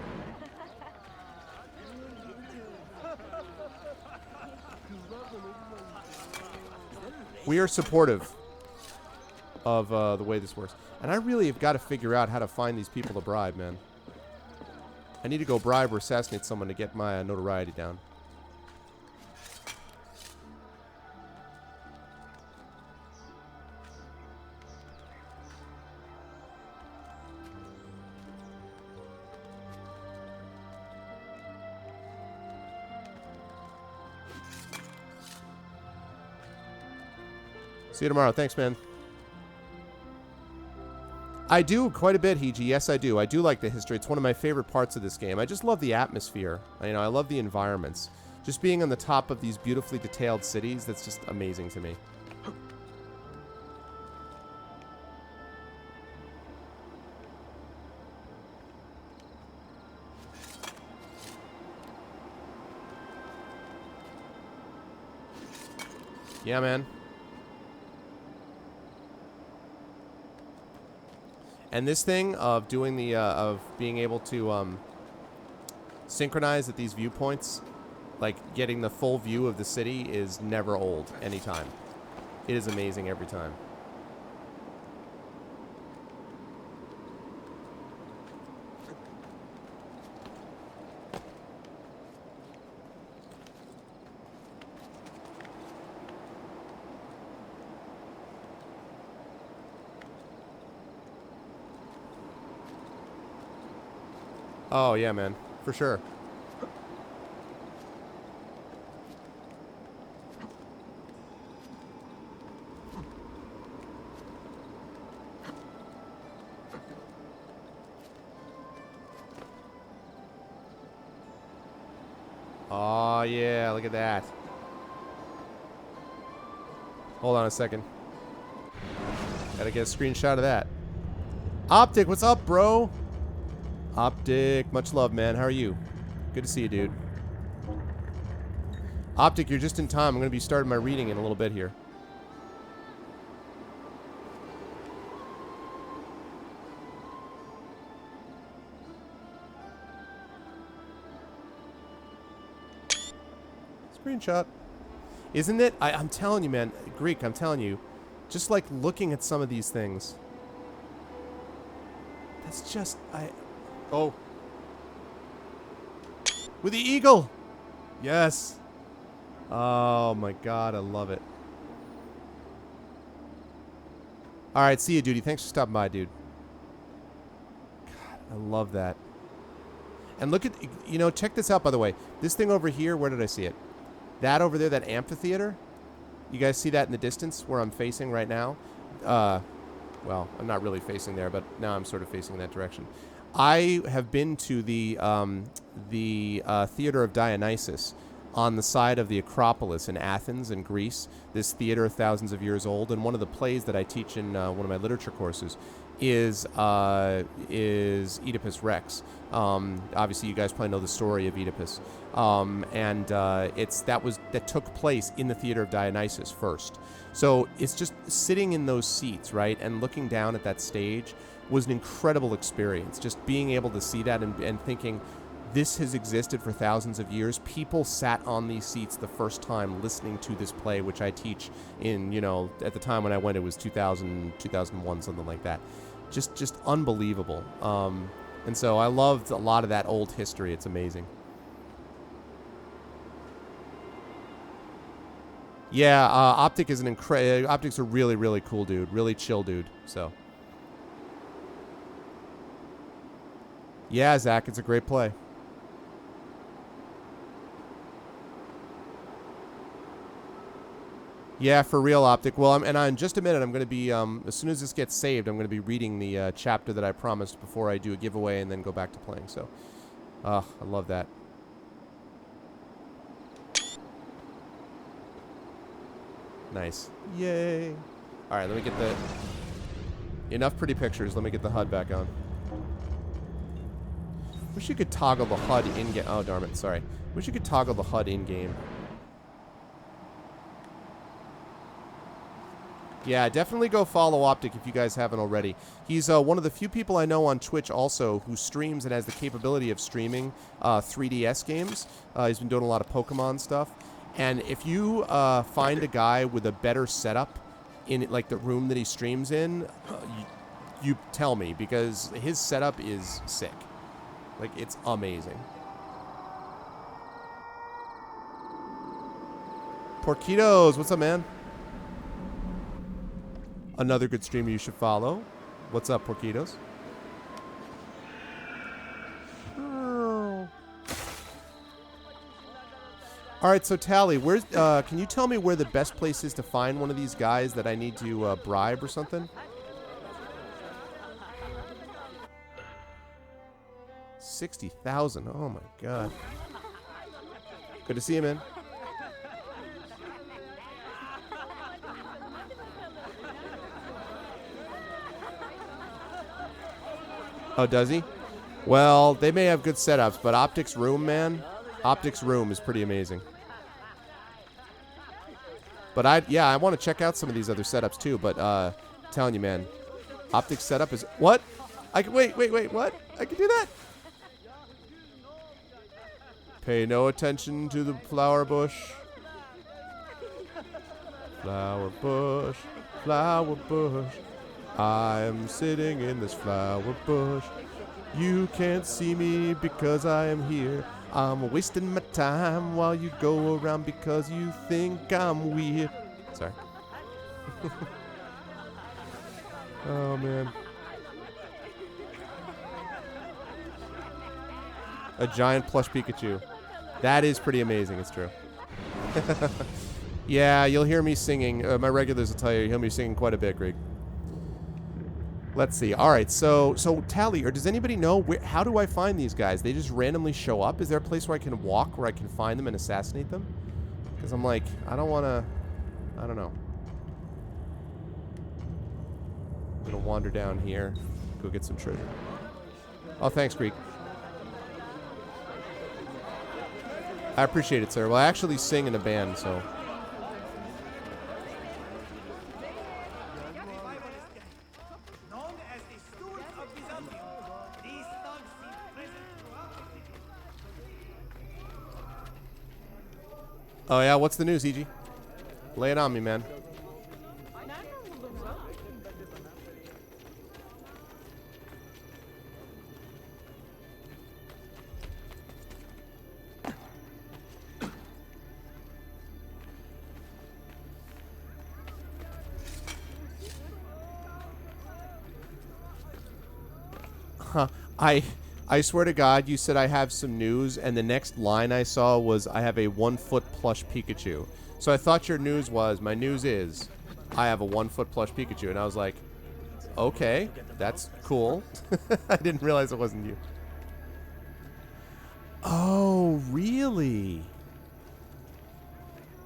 We are supportive of the way this works. And I really have got to figure out how to find these people to bribe, man. I need to go bribe or assassinate someone to get my notoriety down. See you tomorrow. Thanks, man. I do quite a bit, Hiji. Yes, I do. I do like the history. It's one of my favorite parts of this game. I just love the atmosphere. You know, I love the environments. Just being on the top of these beautifully detailed cities, that's just amazing to me. Yeah, man. And this thing of doing the, of being able to synchronize at these viewpoints, like getting the full view of the city, is never old, anytime. It is amazing every time. Oh, yeah, man. For sure. Oh, yeah. Look at that. Hold on a second. Gotta get a screenshot of that. Optic, what's up, bro? Optic, much love, man. How are you? Good to see you, dude. Optic, you're just in time. I'm going to be starting my reading in a little bit here. Screenshot. Isn't it? I'm telling you, man. Greek, I'm telling you. Just like looking at some of these things. That's just... Oh. With the eagle! Yes. Oh my god, I love it. Alright, see you, dude. Thanks for stopping by, dude. God, I love that. And look at... You know, check this out, by the way. This thing over here, where did I see it? That over there, that amphitheater. You guys see that in the distance where I'm facing right now? Well, I'm not really facing there, but now I'm sort of facing that direction. I have been to the Theater of Dionysus on the side of the Acropolis in Athens in Greece. This theater, thousands of years old, and one of the plays that I teach in one of my literature courses is Oedipus Rex. Obviously, you guys probably know the story of Oedipus, that took place in the Theater of Dionysus first. So it's just sitting in those seats, right, and looking down at that stage was an incredible experience. Just being able to see that and thinking, this has existed for thousands of years. People sat on these seats the first time listening to this play, which I teach in, you know, at the time when I went, it was 2000, 2001, something like that. Just unbelievable. And so I loved a lot of that old history. It's amazing. Yeah, Optic is Optic's a really, really cool dude. Really chill dude, so. Yeah, Zach, it's a great play. Yeah, for real, Optic. Well, in just a minute, I'm going to be, as soon as this gets saved, I'm going to be reading the chapter that I promised before I do a giveaway and then go back to playing. So, I love that. Nice. Yay. All right, let me get the... Enough pretty pictures. Let me get the HUD back on. Wish you could toggle the HUD in-game. Oh, darn it. Sorry. Wish you could toggle the HUD in-game. Yeah, definitely go follow Optic if you guys haven't already. He's one of the few people I know on Twitch also who streams and has the capability of streaming 3DS games. He's been doing a lot of Pokemon stuff. And if you find a guy with a better setup in like the room that he streams in, you tell me, because his setup is sick. Like, it's amazing. Porquitos, what's up, man? Another good streamer you should follow. What's up, Porquitos? All right, so Tally, where's? Can you tell me where the best place is to find one of these guys that I need to bribe or something? 60,000. Oh my god. Good to see you, man. Oh, does he? Well, they may have good setups, but Optic's room, man. Optic's room is pretty amazing. But I want to check out some of these other setups too, but I'm telling you, man, Optic's setup is... What? I can... Wait, what? I can do that? Pay no attention to the flower bush. Flower bush, flower bush. I am sitting in this flower bush. You can't see me because I am here. I'm wasting my time while you go around because you think I'm weird. Sorry. Oh, man. A giant plush Pikachu. That is pretty amazing, it's true. Yeah, you'll hear me singing. My regulars will tell you, you'll hear me singing quite a bit, Greg. Let's see. All right, so Tally, or does anybody know how do I find these guys? They just randomly show up? Is there a place where I can walk, where I can find them and assassinate them? Because I'm like, I don't want to... I don't know. I'm going to wander down here, go get some treasure. Oh, thanks, Greek. I appreciate it, sir. Well, I actually sing in a band, so. Oh yeah, what's the news, EG? Lay it on me, man. Huh. I swear to God, you said I have some news, and the next line I saw was I have a 1-foot plush Pikachu. So I thought your news was, my news is, I have a 1-foot plush Pikachu. And I was like, okay, that's cool. I didn't realize it wasn't you. Oh, really?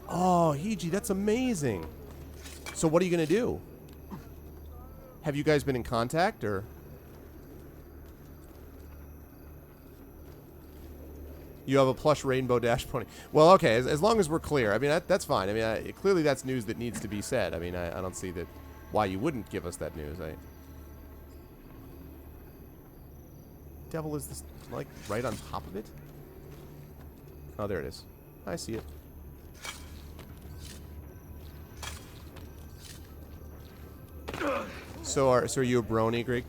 Oh, Hiji, that's amazing. So what are you going to do? Have you guys been in contact, or? You have a plush Rainbow Dash pony. Well, okay, as long as we're clear. I mean, that's fine. I mean, clearly that's news that needs to be said. I mean, I don't see that why you wouldn't give us that news. Devil is this, like, right on top of it? Oh, there it is. I see it. So are you a brony, Greg?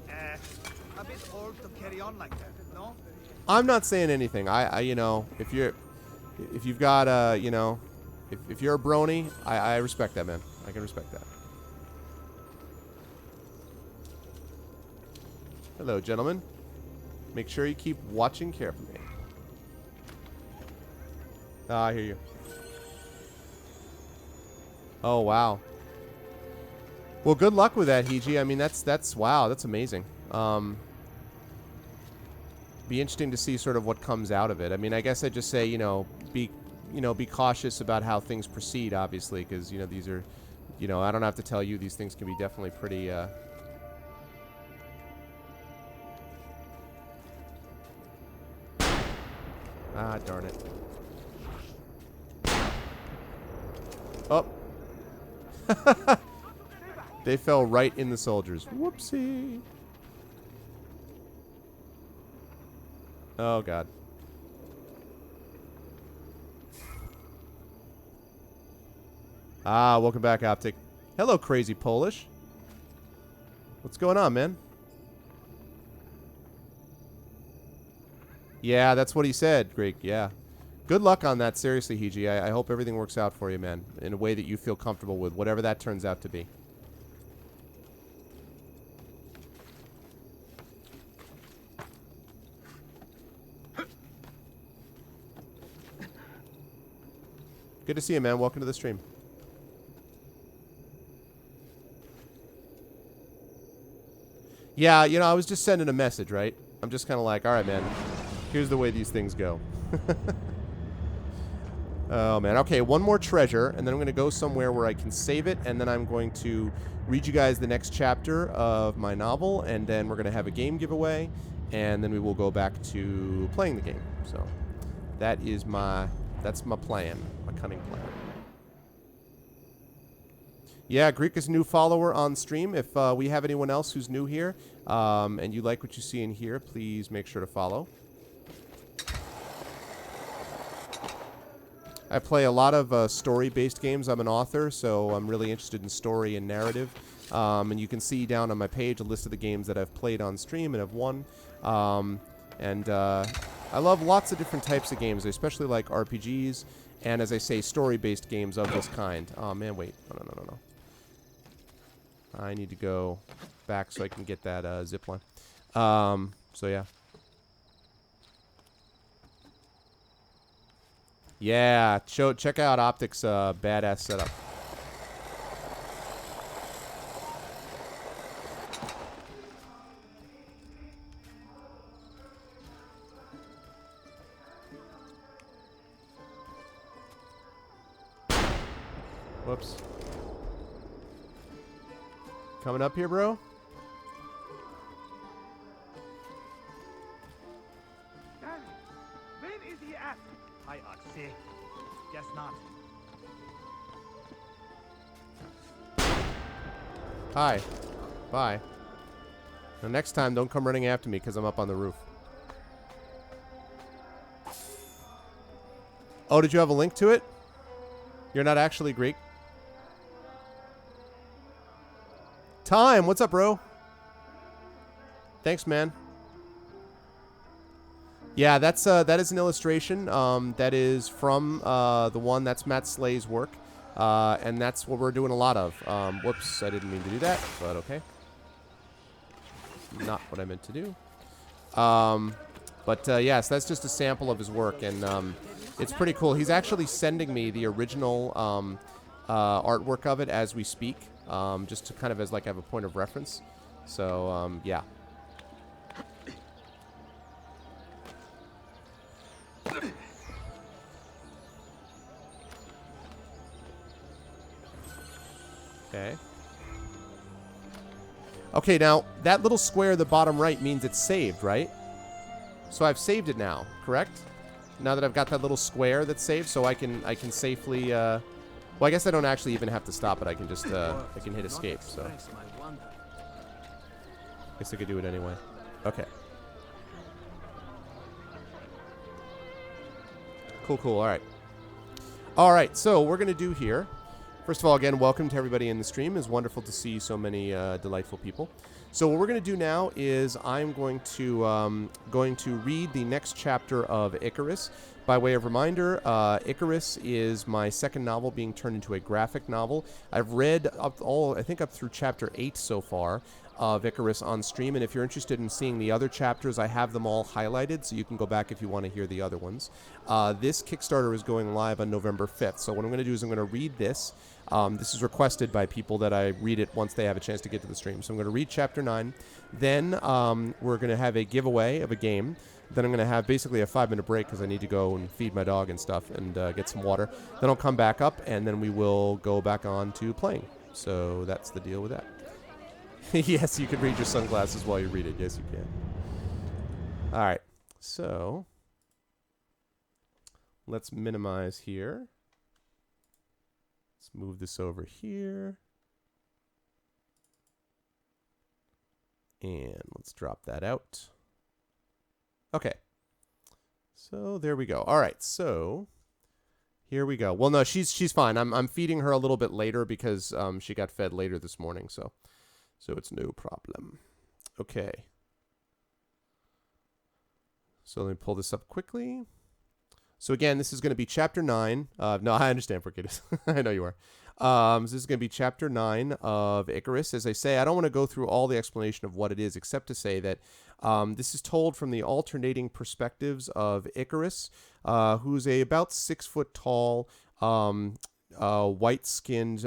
A bit old to carry on like that, no? I'm not saying anything. I you know, if you've got you know, if you're a brony, I respect that, man. I can respect that. Hello, gentlemen. Make sure you keep watching carefully. Ah, I hear you. Oh, wow. Well, good luck with that, Hiji. I mean, that's wow, that's amazing. Be interesting to see sort of what comes out of it. I mean, I guess I'd just say, be cautious about how things proceed, obviously, because, these are, I don't have to tell you, these things can be definitely pretty, Ah, darn it. Oh. They fell right in the soldiers. Whoopsie. Oh, God. Ah, welcome back, Optic. Hello, Crazy Polish. What's going on, man? Yeah, that's what he said, Greg. Yeah. Good luck on that, seriously, Hiji. I hope everything works out for you, man, in a way that you feel comfortable with, whatever that turns out to be. Good to see you, man. Welcome to the stream. Yeah, I was just sending a message, right? I'm just kind of like, all right, man. Here's the way these things go. Oh, man. Okay, one more treasure, and then I'm going to go somewhere where I can save it, and then I'm going to read you guys the next chapter of my novel, and then we're going to have a game giveaway, and then we will go back to playing the game. So that's my plan, my cunning plan. Yeah, Greek is a new follower on stream. If we have anyone else who's new here, and you like what you see in here, please make sure to follow. I play a lot of story-based games. I'm an author, so I'm really interested in story and narrative. And you can see down on my page a list of the games that I've played on stream and have won. I love lots of different types of games. I especially like RPGs and, as I say, story-based games of this kind. Oh, man, wait. No. I need to go back so I can get that zipline. So, yeah. Yeah, check out Optic's badass setup. Whoops. Coming up here, bro? Where is he at? Hi, Oxy. Guess not. Hi. Bye. Now next time, don't come running after me because I'm up on the roof. Oh, did you have a link to it? You're not actually Greek? Time, what's up, bro? Thanks, man. Yeah, that is an illustration. That is from the one that's Matt Slay's work, and that's what we're doing a lot of. Whoops, I didn't mean to do that, but okay. Not what I meant to do. Yes, that's just a sample of his work, and it's pretty cool. He's actually sending me the original artwork of it as we speak, just to kind of as like have a point of reference. So yeah. Okay. Okay, now that little square at the bottom right means it's saved, right? So I've saved it now, correct? Now that I've got that little square that's saved, so I can safely well, I guess I don't actually even have to stop it. I can just I can hit escape, so I guess I could do it anyway. Okay. Cool, cool. All right. All right, so what we're going to do here, first of all, again, welcome to everybody in the stream. It's wonderful to see so many delightful people. So what we're going to do now is I'm going to read the next chapter of Icarus. By way of reminder, Icarus is my second novel being turned into a graphic novel. I've read I think up through chapter 8 so far of Icarus on stream, and if you're interested in seeing the other chapters, I have them all highlighted, so you can go back if you want to hear the other ones. This Kickstarter is going live on November 5th, so what I'm going to do is I'm going to read this. This is requested by people that I read it once they have a chance to get to the stream. So I'm going to read chapter 9. Then we're going to have a giveaway of a game. Then I'm going to have basically a 5-minute break because I need to go and feed my dog and stuff and get some water. Then I'll come back up, and then we will go back on to playing. So that's the deal with that. Yes, you can read your sunglasses while you read it. Yes, you can. All right. So let's minimize here. Let's move this over here. And let's drop that out. Okay. So there we go. All right. So here we go. Well, no, she's fine. I'm feeding her a little bit later because she got fed later this morning, so it's no problem. Okay. So let me pull this up quickly. So again, this is going to be chapter 9. No, I understand, Forkitus. I know you are. So this is going to be chapter 9 of Icarus. As I say, I don't want to go through all the explanation of what it is, except to say that this is told from the alternating perspectives of Icarus, who's a about 6 foot tall, white-skinned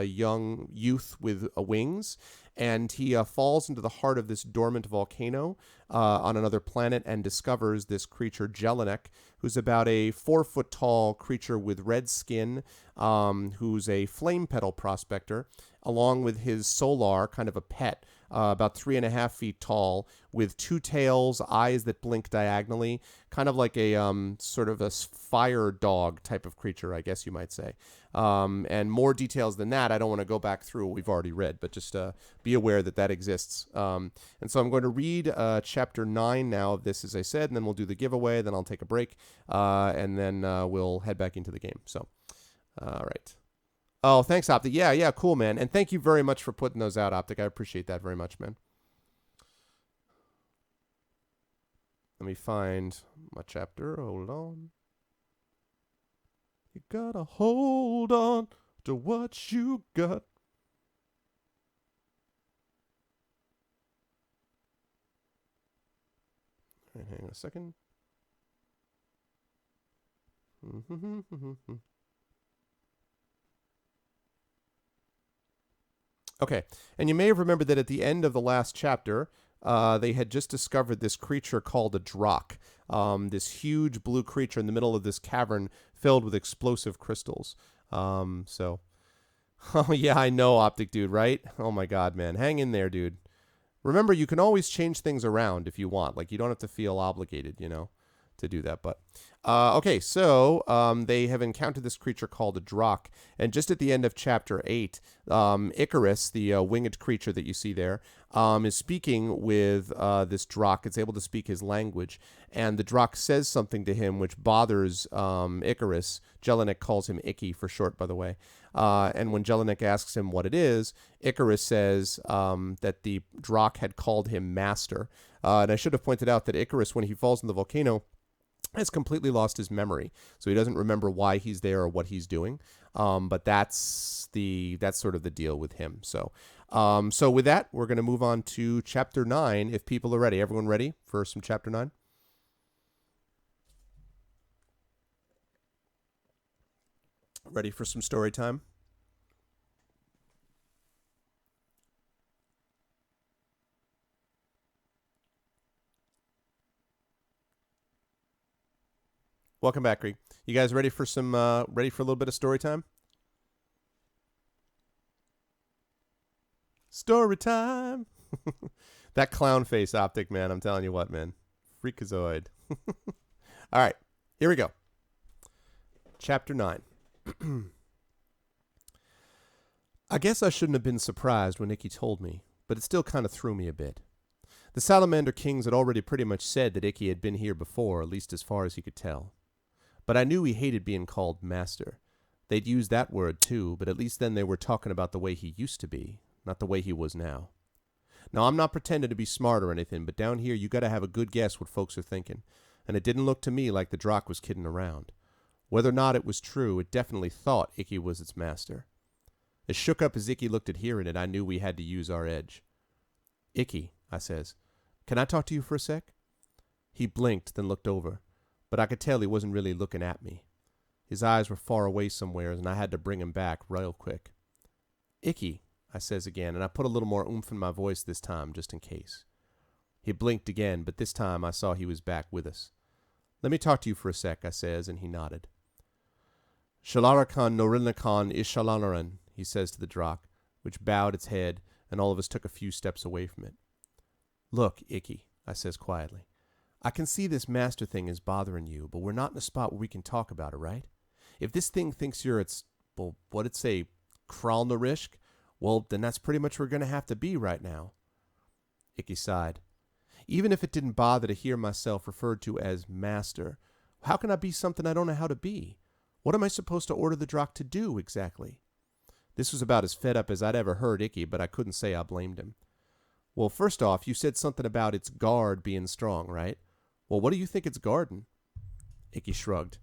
young youth with wings. And he falls into the heart of this dormant volcano on another planet and discovers this creature, Jelinek, who's about a 4 foot tall creature with red skin, who's a flame petal prospector, along with his Solar, kind of a pet, about 3.5 feet tall, with 2 tails, eyes that blink diagonally, kind of like a sort of a fire dog type of creature, I guess you might say. And more details than that, I don't want to go back through what we've already read, but just be aware that that exists. And so I'm going to read chapter 9 now of this, as I said, and then we'll do the giveaway, then I'll take a break, and then we'll head back into the game. So, all right. Oh, thanks, Optic. Yeah, cool, man. And thank you very much for putting those out, Optic. I appreciate that very much, man. Let me find my chapter. Hold on. You gotta hold on to what you got. All right, hang on a second. Okay, and you may have remembered that at the end of the last chapter, they had just discovered this creature called a Drakh, this huge blue creature in the middle of this cavern filled with explosive crystals. Oh yeah, I know, Optic Dude, right? Oh my God, man, hang in there, dude. Remember, you can always change things around if you want. Like, you don't have to feel obligated, you know, to do that. But okay, so they have encountered this creature called a Drakh, and just at the end of chapter 8, Icarus, the winged creature that you see there, is speaking with this Drakh. It's able to speak his language, and the Drakh says something to him which bothers Icarus. Jelinek calls him Icky for short, by the way. And when Jelinek asks him what it is, Icarus says that the Drakh had called him master. And I should have pointed out that Icarus, when he falls in the volcano, has completely lost his memory, so he doesn't remember why he's there or what he's doing. But that's sort of the deal with him. So with that, we're going to move on to chapter 9. If people are ready, everyone ready for some chapter 9? Ready for some story time? Welcome back, Greg. You guys ready for a little bit of story time? Story time. That clown face optic, man. I'm telling you what, man. Freakazoid. All right, here we go. Chapter 9. I guess I shouldn't have been surprised when Icky told me, but it still kind of threw me a bit. The Salamander Kings had already pretty much said that Icky had been here before, at least as far as he could tell. But I knew he hated being called master. They'd used that word too, but at least then they were talking about the way he used to be, not the way he was now. Now, I'm not pretending to be smart or anything, but down here you gotta have a good guess what folks are thinking, and it didn't look to me like the Drakh was kidding around. Whether or not it was true, it definitely thought Icky was its master. As shook up as Icky looked at hearing it, I knew we had to use our edge. Icky, I says, can I talk to you for a sec? He blinked, then looked over, but I could tell he wasn't really looking at me. His eyes were far away somewhere, and I had to bring him back real quick. Icky, I says again, and I put a little more oomph in my voice this time, just in case. He blinked again, but this time I saw he was back with us. Let me talk to you for a sec, I says, and he nodded. Shalarakan Norilnakan Ishalanaran, he says to the Drakh, which bowed its head, and all of us took a few steps away from it. Look, Icky, I says quietly, I can see this master thing is bothering you, but we're not in a spot where we can talk about it, right? If this thing thinks you're its, well, what'd it say, Kralnarishk? Well, then that's pretty much where we're going to have to be right now. Icky sighed. Even if it didn't bother to hear myself referred to as master, how can I be something I don't know how to be? What am I supposed to order the Drakh to do, exactly? This was about as fed up as I'd ever heard Icky, but I couldn't say I blamed him. Well, first off, you said something about its guard being strong, right? Well, what do you think it's guarding? Icky shrugged.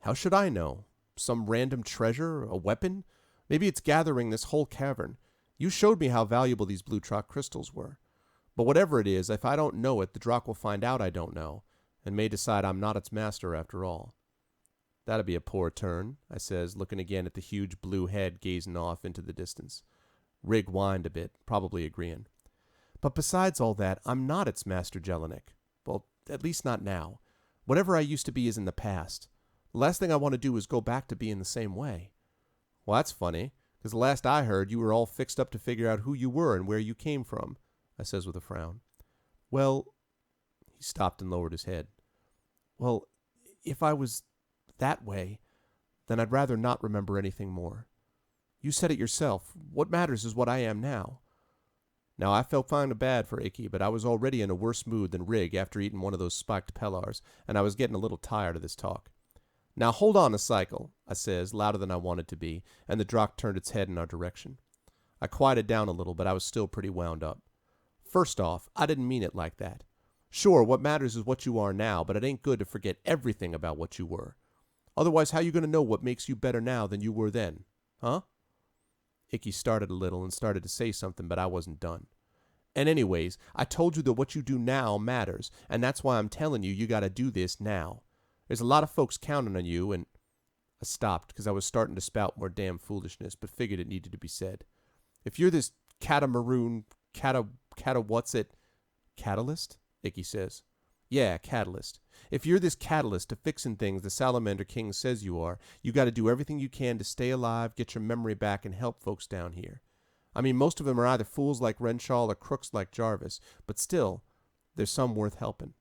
How should I know? Some random treasure? A weapon? Maybe it's gathering this whole cavern. You showed me how valuable these blue Drakh crystals were. But whatever it is, if I don't know it, the Drakh will find out I don't know, and may decide I'm not its master after all. That'd be a poor turn, I says, looking again at the huge blue head gazing off into the distance. Rig whined a bit, probably agreeing. But besides all that, I'm not its master, Jelinek. Well, at least not now. Whatever I used to be is in the past. The last thing I want to do is go back to being the same way. Well, that's funny, because the last I heard, you were all fixed up to figure out who you were and where you came from, I says with a frown. Well, he stopped and lowered his head. Well, if I was that way, then I'd rather not remember anything more. You said it yourself. What matters is what I am now. Now, I felt kind of bad for Icky, but I was already in a worse mood than Rig after eating one of those spiked Pellars, and I was getting a little tired of this talk. Now, hold on a cycle, I says, louder than I wanted to be, and the Drakh turned its head in our direction. I quieted down a little, but I was still pretty wound up. First off, I didn't mean it like that. Sure, what matters is what you are now, but it ain't good to forget everything about what you were. Otherwise, how you going to know what makes you better now than you were then? Huh? Icky started a little and started to say something, but I wasn't done. And anyways, I told you that what you do now matters, and that's why I'm telling you you got to do this now. There's a lot of folks counting on you, and I stopped because I was starting to spout more damn foolishness, but figured it needed to be said. If you're this catamaroon, catalyst? Icky says. Yeah, catalyst. If you're this catalyst to fixing things the Salamander King says you are, you got to do everything you can to stay alive, get your memory back, and help folks down here. I mean, most of them are either fools like Renshaw or crooks like Jarvis, but still, there's some worth helping.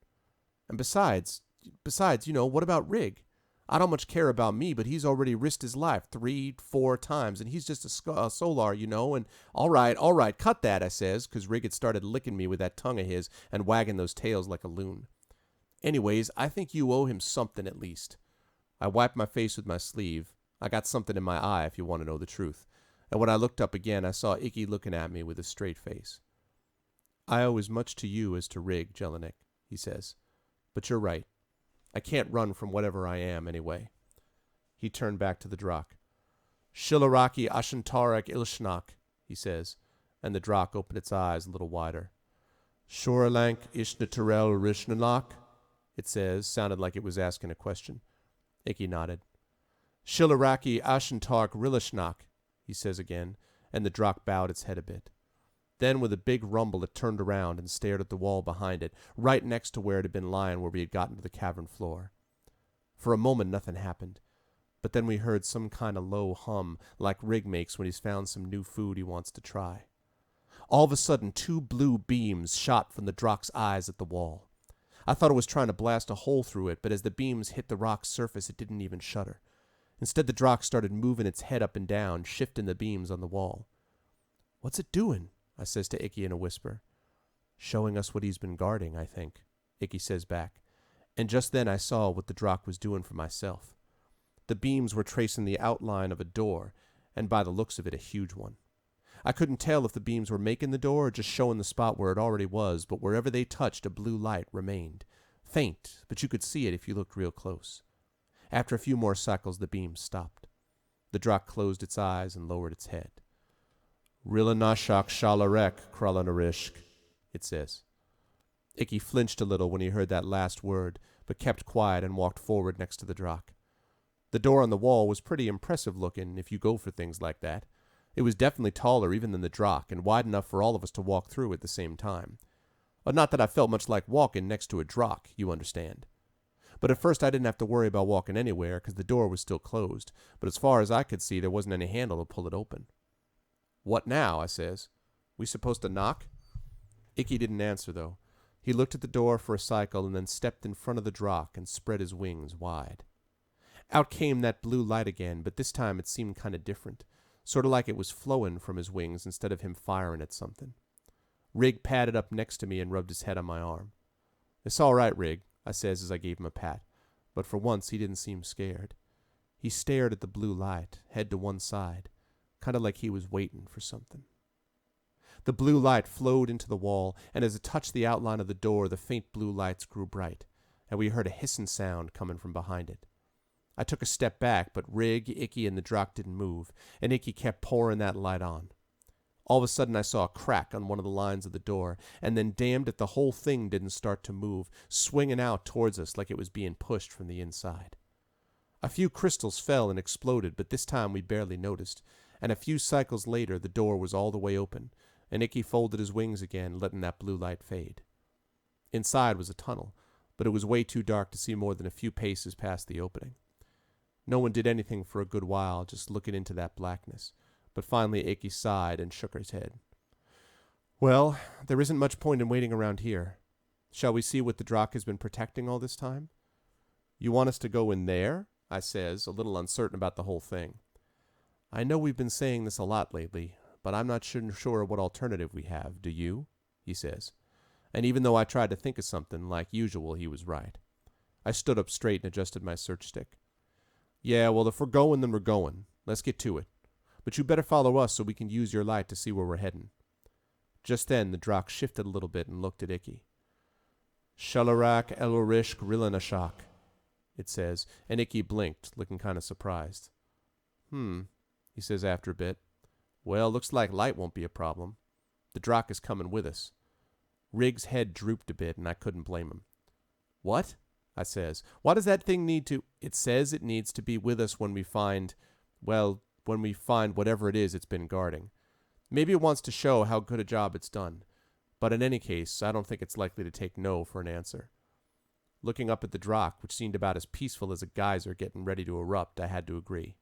And besides, besides, what about Rig? I don't much care about me, but he's already risked his life 3-4 times, and he's just a Solar, and all right, cut that, I says, 'cause Rig had started licking me with that tongue of his and wagging those tails like a loon. Anyways, I think you owe him something at least. I wiped my face with my sleeve. I got something in my eye, if you want to know the truth. And when I looked up again, I saw Icky looking at me with a straight face. I owe as much to you as to Rig, Jelinek, he says. But you're right. I can't run from whatever I am, anyway. He turned back to the Drak. Shilaraki Ashantarak Ilshnak, he says, and the Drak opened its eyes a little wider. Shoralank Ishnatarel Rishnanak, it says, sounded like it was asking a question. Icky nodded. Shilaraki Ashantark Rilishnak, he says again, and the Drak bowed its head a bit. Then, with a big rumble, it turned around and stared at the wall behind it, right next to where it had been lying where we had gotten to the cavern floor. For a moment, nothing happened. But then we heard some kind of low hum, like Rig makes when he's found some new food he wants to try. All of a sudden, 2 blue beams shot from the Drak's eyes at the wall. I thought it was trying to blast a hole through it, but as the beams hit the rock's surface, it didn't even shudder. Instead, the Drak started moving its head up and down, shifting the beams on the wall. "What's it doing?" I says to Icky in a whisper. "Showing us what he's been guarding, I think," Icky says back. And just then I saw what the Drak was doing for myself. The beams were tracing the outline of a door, and by the looks of it, a huge one. I couldn't tell if the beams were making the door or just showing the spot where it already was, but wherever they touched, a blue light remained. Faint, but you could see it if you looked real close. After a few more cycles, the beams stopped. The Drak closed its eyes and lowered its head. Rilanashak Shalarek Kralanarishk, it says. Icky flinched a little when he heard that last word, but kept quiet and walked forward next to the Drak. The door on the wall was pretty impressive looking if you go for things like that. It was definitely taller even than the Drak, and wide enough for all of us to walk through at the same time. Not that I felt much like walking next to a Drak, you understand. But at first I didn't have to worry about walking anywhere, because the door was still closed, but as far as I could see, there wasn't any handle to pull it open. "What now?" I says. "We supposed to knock?" Icky didn't answer, though. He looked at the door for a cycle and then stepped in front of the Drak and spread his wings wide. Out came that blue light again, but this time it seemed kind of different, sort of like it was flowing from his wings instead of him firing at something. Rig padded up next to me and rubbed his head on my arm. "It's all right, Rig," I says as I gave him a pat, but for once he didn't seem scared. He stared at the blue light, head to one side, kind of like he was waiting for something. The blue light flowed into the wall, and as it touched the outline of the door, the faint blue lights grew bright, and we heard a hissing sound coming from behind it. I took a step back, but Rig, Icky, and the Drak didn't move, and Icky kept pouring that light on. All of a sudden I saw a crack on one of the lines of the door, and then damned if the whole thing didn't start to move, swinging out towards us like it was being pushed from the inside. A few crystals fell and exploded, but this time we barely noticed, and a few cycles later the door was all the way open, and Icky folded his wings again, letting that blue light fade. Inside was a tunnel, but it was way too dark to see more than a few paces past the opening. No one did anything for a good while, just looking into that blackness, but finally Icky sighed and shook his head. "Well, there isn't much point in waiting around here. Shall we see what the Drak has been protecting all this time?" "You want us to go in there?" I says, a little uncertain about the whole thing. "I know we've been saying this a lot lately, but I'm not sure what alternative we have. Do you?" he says. And even though I tried to think of something, like usual, he was right. I stood up straight and adjusted my search stick. "Yeah, well, if we're going, then we're going. Let's get to it. But you better follow us so we can use your light to see where we're heading." Just then, the Drak shifted a little bit and looked at Icky. "Shalarak Elorishk Rilanashak," it says, and Icky blinked, looking kind of surprised. He says after a bit. "Well, looks like light won't be a problem. The Drak is coming with us." Rig's head drooped a bit, and I couldn't blame him. "What?" I says. "Why does that thing need to—" "It says it needs to be with us when we find, well, when we find whatever it is it's been guarding. Maybe it wants to show how good a job it's done. But in any case, I don't think it's likely to take no for an answer." Looking up at the Drak, which seemed about as peaceful as a geyser getting ready to erupt, I had to agree.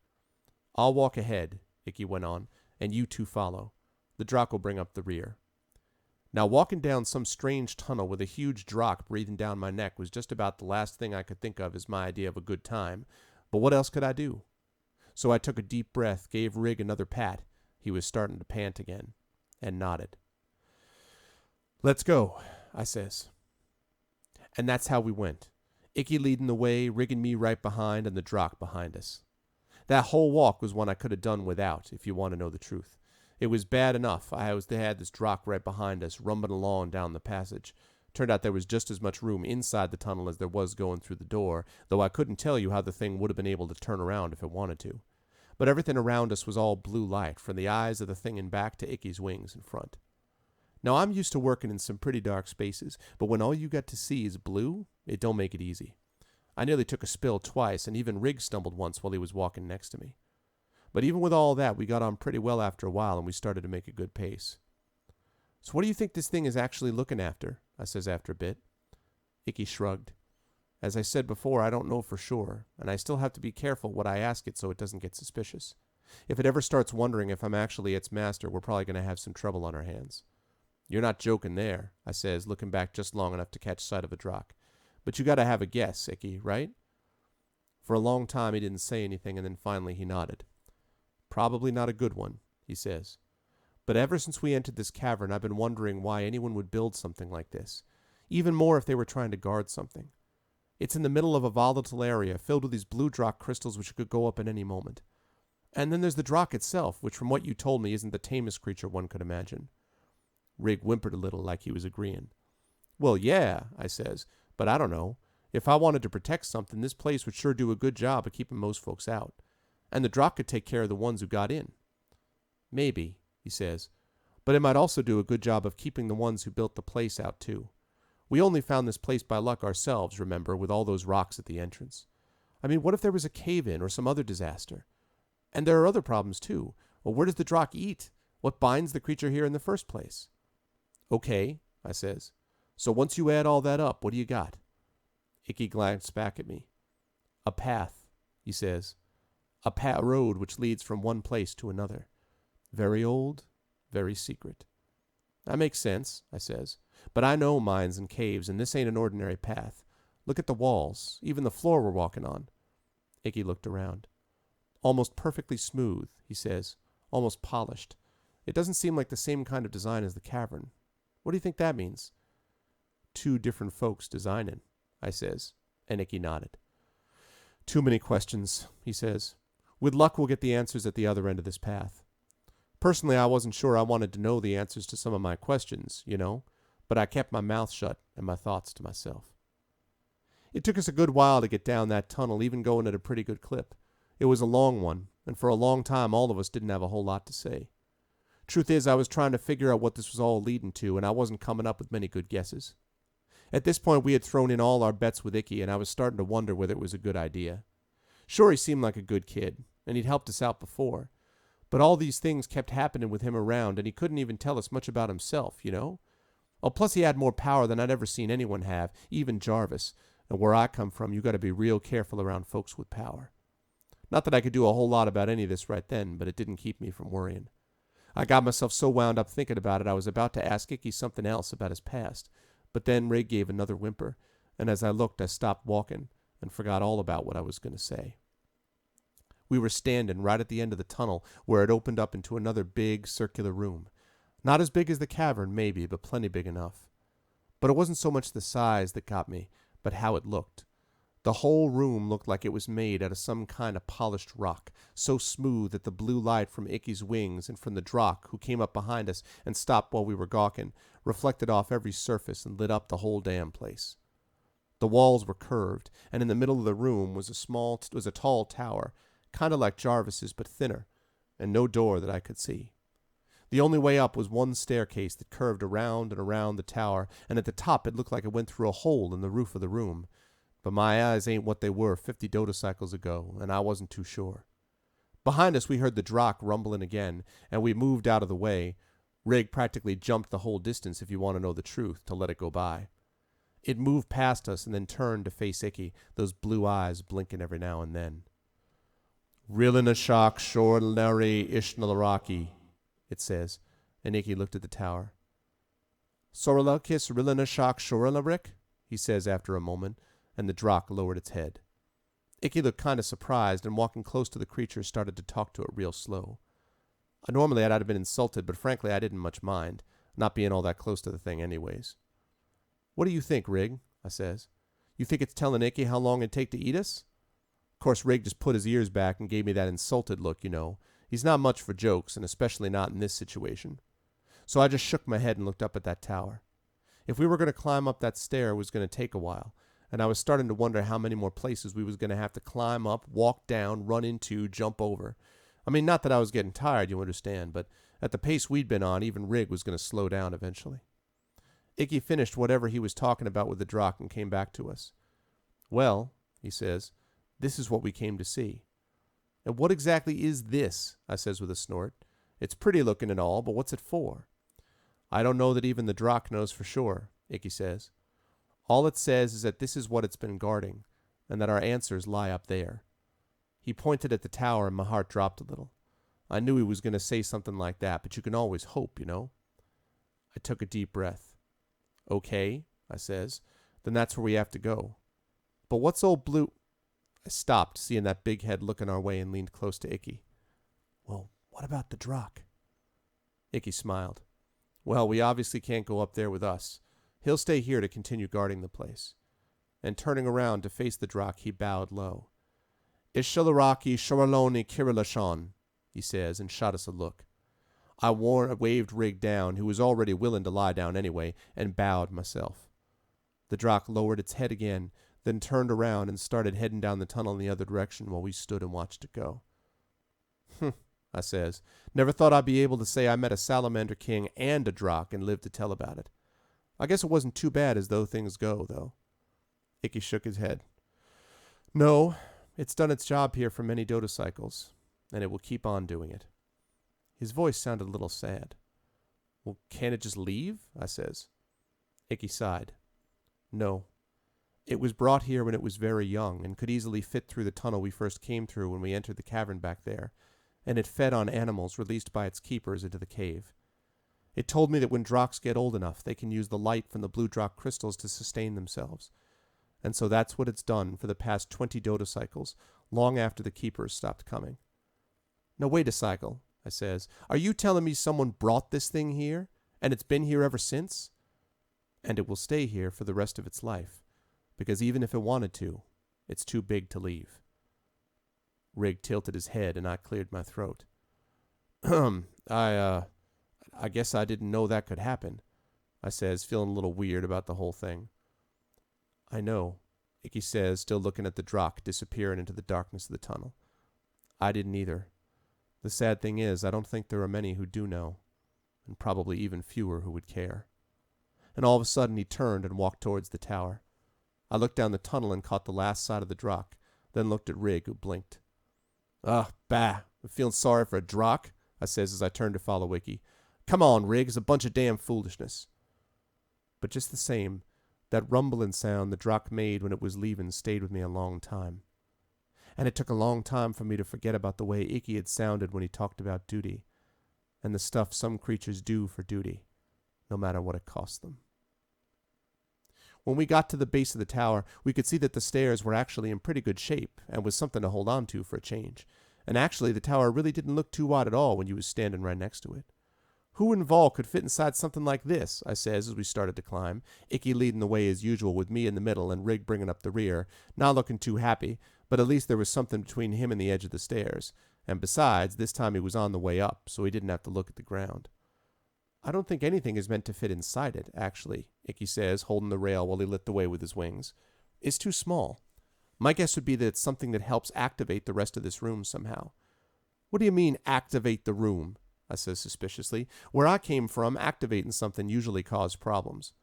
"I'll walk ahead," Icky went on, "and you two follow. The Drak will bring up the rear." Now, walking down some strange tunnel with a huge drock breathing down my neck was just about the last thing I could think of as my idea of a good time, but what else could I do? So I took a deep breath, gave Rig another pat. He was starting to pant again, and nodded. "Let's go," I says. And that's how we went. Icky leading the way, Rig and me right behind, and the drock behind us. That whole walk was one I could have done without, if you want to know the truth. It was bad enough. They had this drock right behind us, rumbling along down the passage. Turned out there was just as much room inside the tunnel as there was going through the door, though I couldn't tell you how the thing would have been able to turn around if it wanted to. But everything around us was all blue light, from the eyes of the thing in back to Icky's wings in front. Now, I'm used to working in some pretty dark spaces, but when all you got to see is blue, it don't make it easy. I nearly took a spill twice, and even Rig stumbled once while he was walking next to me. But even with all that, we got on pretty well after a while, and we started to make a good pace. "So what do you think this thing is actually looking after?" I says after a bit. Icky shrugged. "As I said before, I don't know for sure, and I still have to be careful what I ask it so it doesn't get suspicious. If it ever starts wondering if I'm actually its master, we're probably going to have some trouble on our hands." "You're not joking there," I says, looking back just long enough to catch sight of a drock. "But you got to have a guess, Icky, right?" For a long time he didn't say anything, and then finally he nodded. "Probably not a good one," he says. "But ever since we entered this cavern, I've been wondering why anyone would build something like this. Even more if they were trying to guard something. It's in the middle of a volatile area, filled with these blue drock crystals which could go up at any moment. And then there's the drock itself, which from what you told me isn't the tamest creature one could imagine." Rig whimpered a little like he was agreeing. "Well, yeah," I says, "but I don't know. If I wanted to protect something, this place would sure do a good job of keeping most folks out. And the drock could take care of the ones who got in." "Maybe," he says, "but it might also do a good job of keeping the ones who built the place out, too. We only found this place by luck ourselves, remember, with all those rocks at the entrance. I mean, what if there was a cave-in or some other disaster? And there are other problems, too. Well, where does the drock eat? What binds the creature here in the first place?" "Okay," I says. "So once you add all that up, what do you got?" Icky glanced back at me. "A path," he says. "A road which leads from one place to another. Very old, very secret." "That makes sense," I says. "But I know mines and caves, and this ain't an ordinary path. Look at the walls, even the floor we're walking on." Icky looked around. "Almost perfectly smooth," he says. "Almost polished. It doesn't seem like the same kind of design as the cavern. What do you think that means?" "Two different folks designing," I says, and Icky nodded. "Too many questions," he says. "With luck, we'll get the answers at the other end of this path. Personally, I wasn't sure I wanted to know the answers to some of my questions, you know, but I kept my mouth shut and my thoughts to myself." It took us a good while to get down that tunnel, even going at a pretty good clip. It was a long one, and for a long time all of us didn't have a whole lot to say. Truth is, I was trying to figure out what this was all leading to, and I wasn't coming up with many good guesses. At this point, we had thrown in all our bets with Icky, and I was starting to wonder whether it was a good idea. Sure, he seemed like a good kid, and he'd helped us out before, but all these things kept happening with him around, and he couldn't even tell us much about himself, you know? Oh, plus he had more power than I'd ever seen anyone have, even Jarvis, and where I come from, you got to be real careful around folks with power. Not that I could do a whole lot about any of this right then, but it didn't keep me from worrying. I got myself so wound up thinking about it, I was about to ask Icky something else about his past, but then Rig gave another whimper, and as I looked, I stopped walking and forgot all about what I was going to say. We were standing right at the end of the tunnel, where it opened up into another big, circular room. Not as big as the cavern, maybe, but plenty big enough. But it wasn't so much the size that got me, but how it looked. The whole room looked like it was made out of some kind of polished rock, so smooth that the blue light from Icky's wings and from the drock, who came up behind us and stopped while we were gawking, reflected off every surface and lit up the whole damn place. The walls were curved, and in the middle of the room was a tall tower, kind of like Jarvis's but thinner, and no door that I could see. The only way up was one staircase that curved around and around the tower, and at the top it looked like it went through a hole in the roof of the room. But my eyes ain't what they were 50 dotacycles ago, and I wasn't too sure. Behind us we heard the drock rumbling again, and we moved out of the way. Rig practically jumped the whole distance, if you want to know the truth, to let it go by. It moved past us and then turned to face Icky, those blue eyes blinking every now and then. "Rillinashak Shorlari Ishnalaraki," it says, and Icky looked at the tower. Sorala kis rilana shak shoralarik, he says after a moment, and the Drakh lowered its head. Icky looked kind of surprised, and walking close to the creature started to talk to it real slow. Normally I'd have been insulted, but frankly I didn't much mind, not being all that close to the thing anyways. What do you think, Rig? I says. You think it's telling Icky how long it'd take to eat us? Of course, Rig just put his ears back and gave me that insulted look, you know. He's not much for jokes, and especially not in this situation. So I just shook my head and looked up at that tower. If we were going to climb up that stair, it was going to take a while, and I was starting to wonder how many more places we was going to have to climb up, walk down, run into, jump over. I mean, not that I was getting tired, you understand, but at the pace we'd been on, even Rig was going to slow down eventually. Icky finished whatever he was talking about with the Drakh and came back to us. Well, he says, this is what we came to see. And what exactly is this? I says with a snort. It's pretty looking and all, but what's it for? I don't know that even the Drakh knows for sure, Icky says. All it says is that this is what it's been guarding, and that our answers lie up there. He pointed at the tower and my heart dropped a little. I knew he was going to say something like that, but you can always hope, you know. I took a deep breath. Okay, I says, then that's where we have to go. But what's old Blue... I stopped, seeing that big head looking our way, and leaned close to Icky. Well, what about the Drakh? Icky smiled. Well, we obviously can't go up there with us. He'll stay here to continue guarding the place. And turning around to face the Drakh, he bowed low. Ishalaraki Shoraloni Kirilashon, he says, and shot us a look. I waved Rig down, who was already willing to lie down anyway, and bowed myself. The Drakh lowered its head again, then turned around and started heading down the tunnel in the other direction while we stood and watched it go. I says. Never thought I'd be able to say I met a Salamander King and a Drakh and lived to tell about it. I guess it wasn't too bad as though things go, though. Icky shook his head. No, it's done its job here for many Dota cycles, and it will keep on doing it. His voice sounded a little sad. Well, can't it just leave? I says. Icky sighed. No. It was brought here when it was very young and could easily fit through the tunnel we first came through when we entered the cavern back there, and it fed on animals released by its keepers into the cave. It told me that when Drakks get old enough, they can use the light from the blue Drakk crystals to sustain themselves. And so that's what it's done for the past 20 Dota cycles, long after the keepers stopped coming. Now wait a cycle, I says. Are you telling me someone brought this thing here, and it's been here ever since? And it will stay here for the rest of its life, because even if it wanted to, it's too big to leave. Rig tilted his head, and I cleared my throat. I guess I didn't know that could happen, I says, feeling a little weird about the whole thing. I know, Icky says, still looking at the Drakk disappearing into the darkness of the tunnel. I didn't either. The sad thing is, I don't think there are many who do know, and probably even fewer who would care. And all of a sudden he turned and walked towards the tower. I looked down the tunnel and caught the last sight of the Drakk, then looked at Rig, who blinked. Bah, I'm feeling sorry for a Drakk, I says as I turned to follow Icky. Come on, Rig, it's a bunch of damn foolishness. But just the same, that rumbling sound the Drakk made when it was leaving stayed with me a long time. And it took a long time for me to forget about the way Icky had sounded when he talked about duty, and the stuff some creatures do for duty, no matter what it costs them. When we got to the base of the tower, we could see that the stairs were actually in pretty good shape, and was something to hold on to for a change. And actually, the tower really didn't look too wide at all when you was standing right next to it. Who in Vol could fit inside something like this? I says as we started to climb, Icky leading the way as usual with me in the middle and Rig bringing up the rear, not looking too happy, but at least there was something between him and the edge of the stairs. And besides, this time he was on the way up, so he didn't have to look at the ground. I don't think anything is meant to fit inside it, actually, Icky says, holding the rail while he lit the way with his wings. It's too small. My guess would be that it's something that helps activate the rest of this room somehow. What do you mean, activate the room? I says suspiciously. Where I came from, activating something usually caused problems.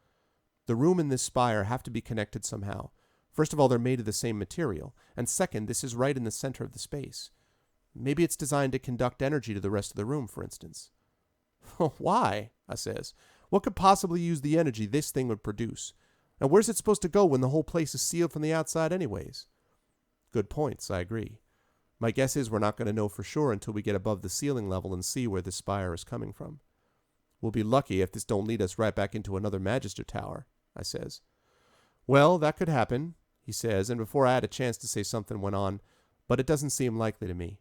The room and this spire have to be connected somehow. First of all, they're made of the same material, and second, this is right in the center of the space. Maybe it's designed to conduct energy to the rest of the room, for instance. Why? I says. What could possibly use the energy this thing would produce? And where's it supposed to go when the whole place is sealed from the outside anyways? Good points, I agree. My guess is we're not going to know for sure until we get above the ceiling level and see where the spire is coming from. We'll be lucky if this don't lead us right back into another Magister Tower, I says. Well, that could happen, he says, and before I had a chance to say something went on, but it doesn't seem likely to me.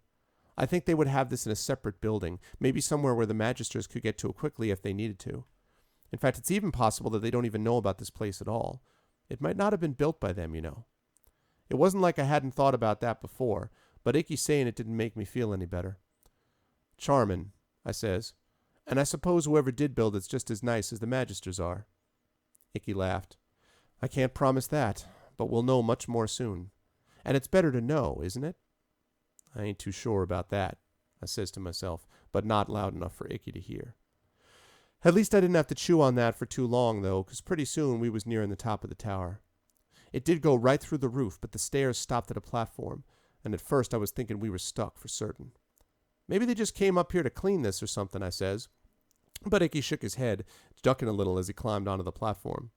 I think they would have this in a separate building, maybe somewhere where the Magisters could get to it quickly if they needed to. In fact, it's even possible that they don't even know about this place at all. It might not have been built by them, you know. It wasn't like I hadn't thought about that before, but Icky saying it didn't make me feel any better. Charmin', I says, and I suppose whoever did build it's just as nice as the Magisters are. Icky laughed. I can't promise that, but we'll know much more soon. And it's better to know, isn't it? I ain't too sure about that, I says to myself, but not loud enough for Icky to hear. At least I didn't have to chew on that for too long, though, 'cause pretty soon we was nearing the top of the tower. It did go right through the roof, but the stairs stopped at a platform, and at first I was thinking we were stuck for certain. Maybe they just came up here to clean this or something, I says. But Icky shook his head, ducking a little as he climbed onto the platform.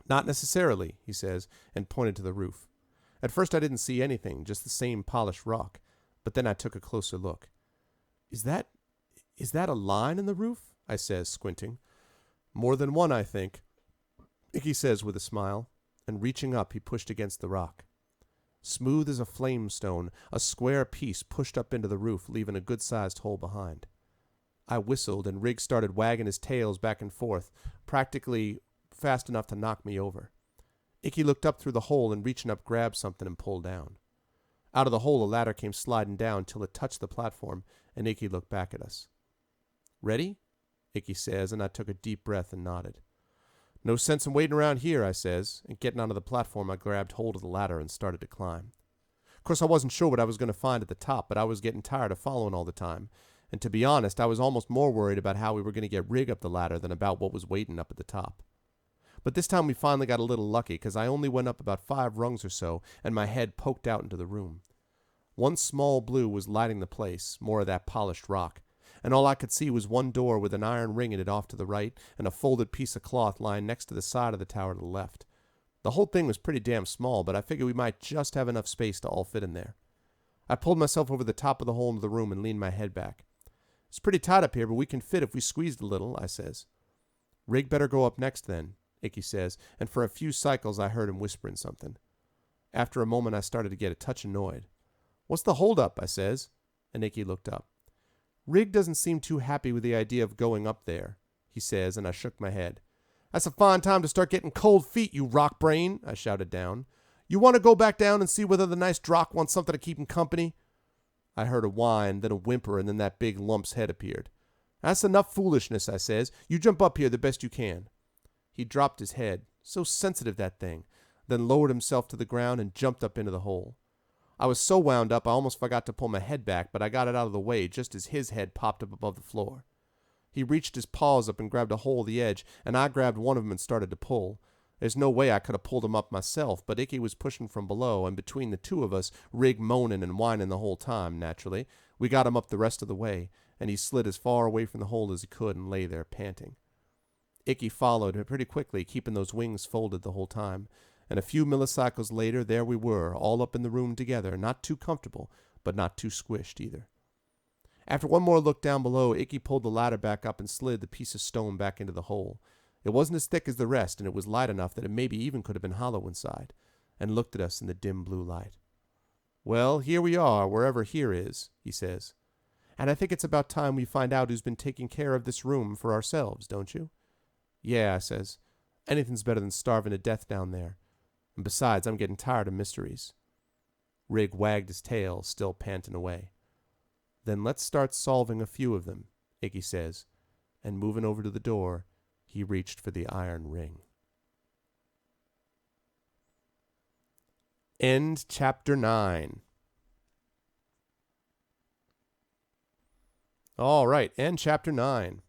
Not necessarily, he says, and pointed to the roof. At first I didn't see anything, just the same polished rock, but then I took a closer look. Is that a line in the roof? I says, squinting. More than one, I think, Icky says with a smile, and reaching up he pushed against the rock. Smooth as a flame stone, a square piece pushed up into the roof, leaving a good-sized hole behind. I whistled, and Riggs started wagging his tails back and forth, practically fast enough to knock me over. Icky looked up through the hole and reaching up grabbed something and pulled down. Out of the hole a ladder came sliding down till it touched the platform, and Icky looked back at us. Ready? Icky says, and I took a deep breath and nodded. No sense in waiting around here, I says, and getting onto the platform I grabbed hold of the ladder and started to climb. Of course I wasn't sure what I was going to find at the top, but I was getting tired of following all the time, and to be honest I was almost more worried about how we were going to get Rig up the ladder than about what was waiting up at the top. But this time we finally got a little lucky, because I only went up about 5 rungs or so, and my head poked out into the room. One small blue was lighting the place, more of that polished rock, and all I could see was one door with an iron ring in it off to the right, and a folded piece of cloth lying next to the side of the tower to the left. The whole thing was pretty damn small, but I figured we might just have enough space to all fit in there. I pulled myself over the top of the hole into the room and leaned my head back. It's pretty tight up here, but we can fit if we squeezed a little, I says. Rig better go up next then, Icky says, and for a few cycles I heard him whispering something. After a moment I started to get a touch annoyed. What's the hold up? I says, and Icky looked up. Rig doesn't seem too happy with the idea of going up there, he says, and I shook my head. That's a fine time to start getting cold feet, you rock brain, I shouted down. You want to go back down and see whether the nice Drock wants something to keep him company? I heard a whine, then a whimper, and then that big lump's head appeared. That's enough foolishness, I says. You jump up here the best you can. He dropped his head, so sensitive that thing, then lowered himself to the ground and jumped up into the hole. I was so wound up I almost forgot to pull my head back, but I got it out of the way just as his head popped up above the floor. He reached his paws up and grabbed a hole of the edge, and I grabbed one of them and started to pull. There's no way I could have pulled him up myself, but Icky was pushing from below, and between the two of us, Rig moaning and whining the whole time, naturally, we got him up the rest of the way, and he slid as far away from the hole as he could and lay there panting. Icky followed pretty quickly, keeping those wings folded the whole time, and a few millicycles later, there we were, all up in the room together, not too comfortable, but not too squished either. After one more look down below, Icky pulled the ladder back up and slid the piece of stone back into the hole. It wasn't as thick as the rest, and it was light enough that it maybe even could have been hollow inside, and looked at us in the dim blue light. Well, here we are, wherever here is, he says. And I think it's about time we find out who's been taking care of this room for ourselves, don't you? Yeah, I says. Anything's better than starving to death down there. And besides, I'm getting tired of mysteries. Rig wagged his tail, still panting away. Then let's start solving a few of them, Icky says, and moving over to the door, he reached for the iron ring. End chapter 9. All right, end chapter 9.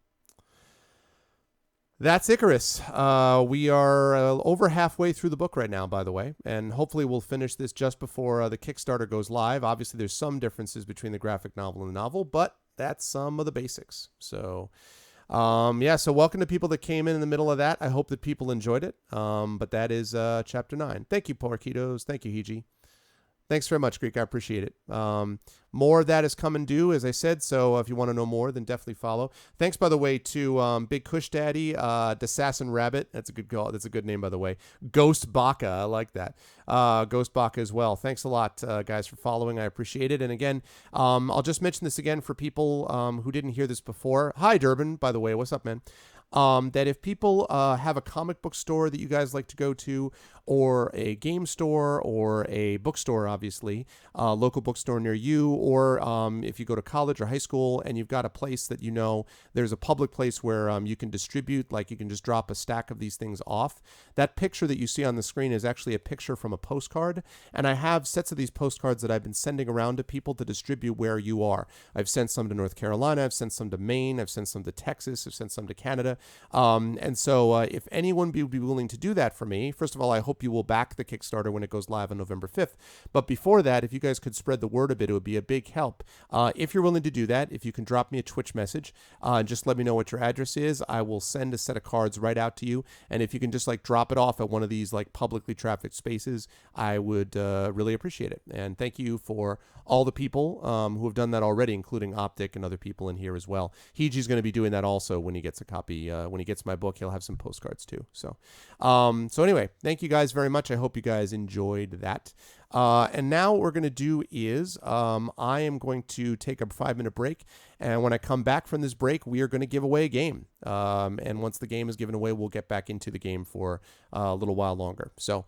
That's Icarus. We are over halfway through the book right now, by the way, and hopefully we'll finish this just before the Kickstarter goes live. Obviously, there's some differences between the graphic novel and the novel, but that's some of the basics. So, so welcome to people that came in the middle of that. I hope that people enjoyed it, but that is chapter 9. Thank you, Porquitos. Thank you, Hiji. Thanks very much, Greek. I appreciate it. More of that is coming due, as I said. So if you want to know more, then definitely follow. Thanks, by the way, to Big Kush Daddy, Assassin Rabbit. That's a good call. That's a good name, by the way. Ghost Baka. I like that. Ghost Baka as well. Thanks a lot, guys, for following. I appreciate it. And again, I'll just mention this again for people who didn't hear this before. Hi, Durbin, by the way. What's up, man? That if people have a comic book store that you guys like to go to, or a game store, or a bookstore, obviously, local bookstore near you, or if you go to college or high school and you've got a place that you know there's a public place where you can distribute, like you can just drop a stack of these things off. That picture that you see on the screen is actually a picture from a postcard, and I have sets of these postcards that I've been sending around to people to distribute where you are. I've sent some to North Carolina, I've sent some to Maine, I've sent some to Texas, I've sent some to Canada. And so if anyone would be willing to do that for me, first of all, I hope you will back the Kickstarter when it goes live on November 5th. But before that, if you guys could spread the word a bit, it would be a big help. If you're willing to do that, if you can drop me a Twitch message, just let me know what your address is. I will send a set of cards right out to you. And if you can just like drop it off at one of these like publicly trafficked spaces, I would really appreciate it. And thank you for all the people who have done that already, including Optic and other people in here as well. Hiji's going to be doing that also when he gets a copy. When he gets my book, he'll have some postcards too. So anyway, thank you guys very much. I hope you guys enjoyed that. And now what we're going to do is I am going to take a 5-minute break. And when I come back from this break, we are going to give away a game. And once the game is given away, we'll get back into the game for a little while longer. So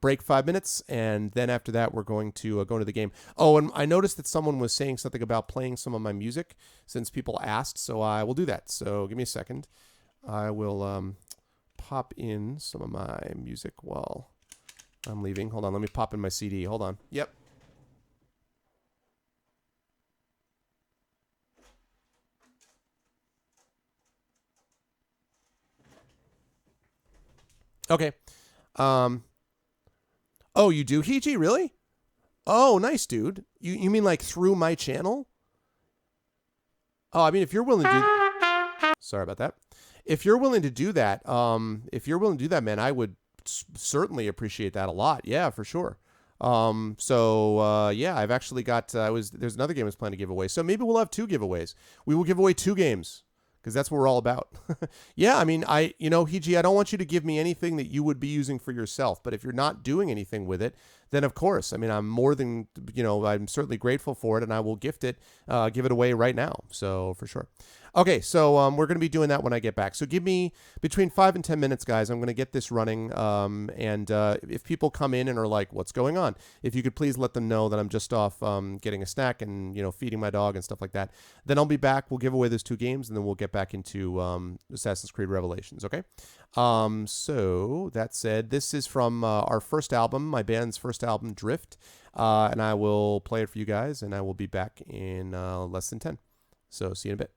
break 5 minutes. And then after that, we're going to go into the game. Oh, and I noticed that someone was saying something about playing some of my music since people asked. So I will do that. So give me a second. I will pop in some of my music while I'm leaving. Hold on. Let me pop in my CD. Hold on. Yep. Okay. Oh, you do, Hiji? Really? Oh, nice, dude. You mean like through my channel? Oh, I mean, if you're willing to do... Sorry about that. If you're willing to do that, man, I would certainly appreciate that a lot. Yeah, for sure. Yeah, I've actually got, there's another game I was planning to give away. So maybe we'll have 2 giveaways. We will give away 2 games because that's what we're all about. Yeah, I mean, Hiji, I don't want you to give me anything that you would be using for yourself, but if you're not doing anything with it, then of course, I mean, I'm more than, I'm certainly grateful for it, and I will give it away right now. So for sure. Okay, so we're going to be doing that when I get back. So give me between 5 and 10 minutes, guys. I'm going to get this running. And if people come in and are like, what's going on? If you could please let them know that I'm just off getting a snack and, feeding my dog and stuff like that. Then I'll be back. We'll give away those 2 games, and then we'll get back into Assassin's Creed Revelations, okay? So that said, this is from our first album, my band's first album, Drift. And I will play it for you guys, and I will be back in less than 10. So see you in a bit.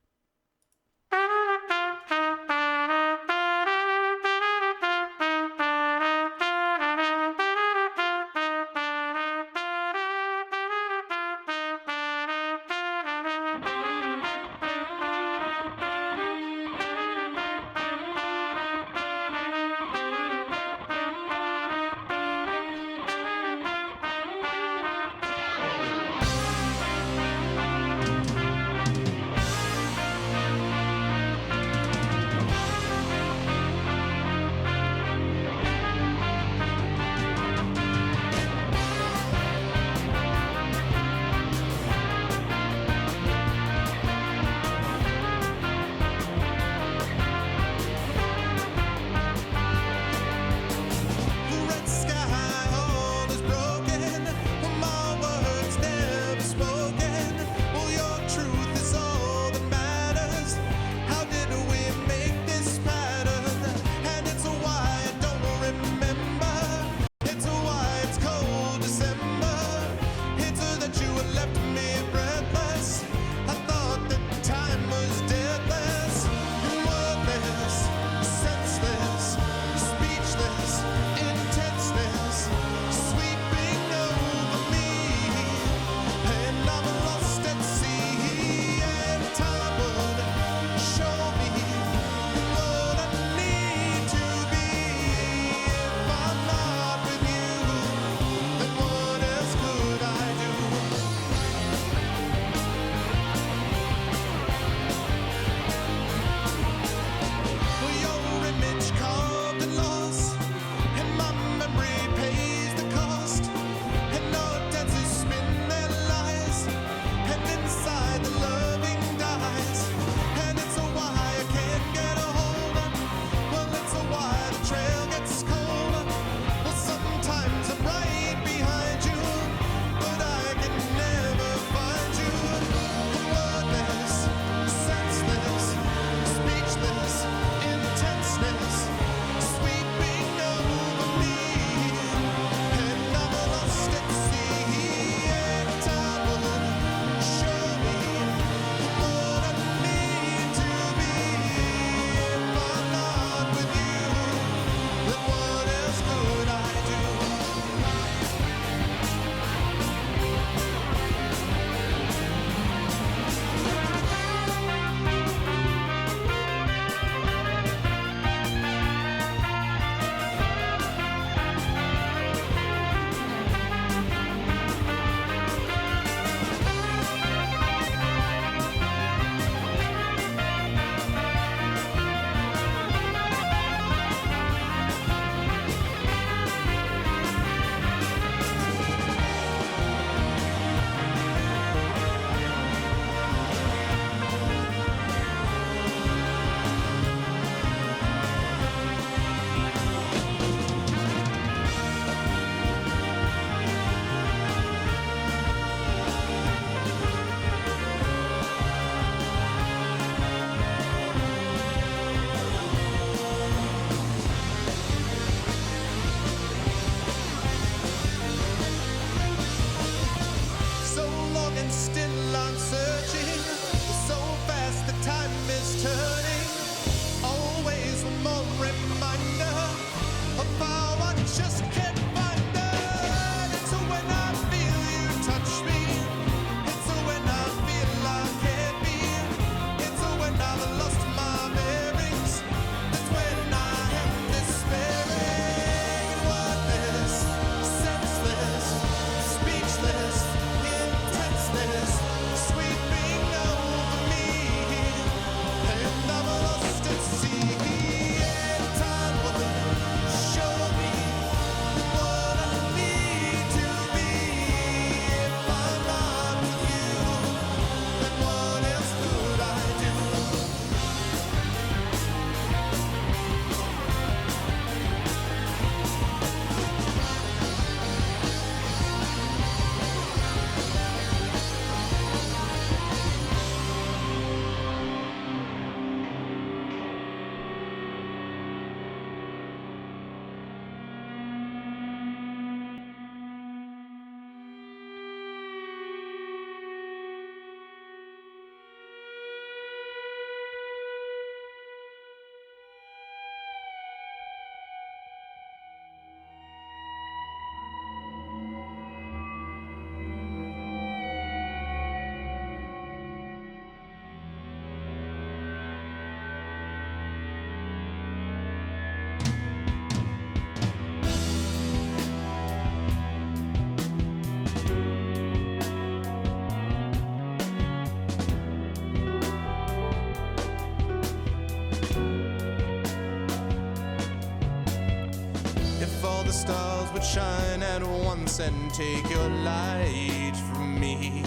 would shine at once and take your light from me.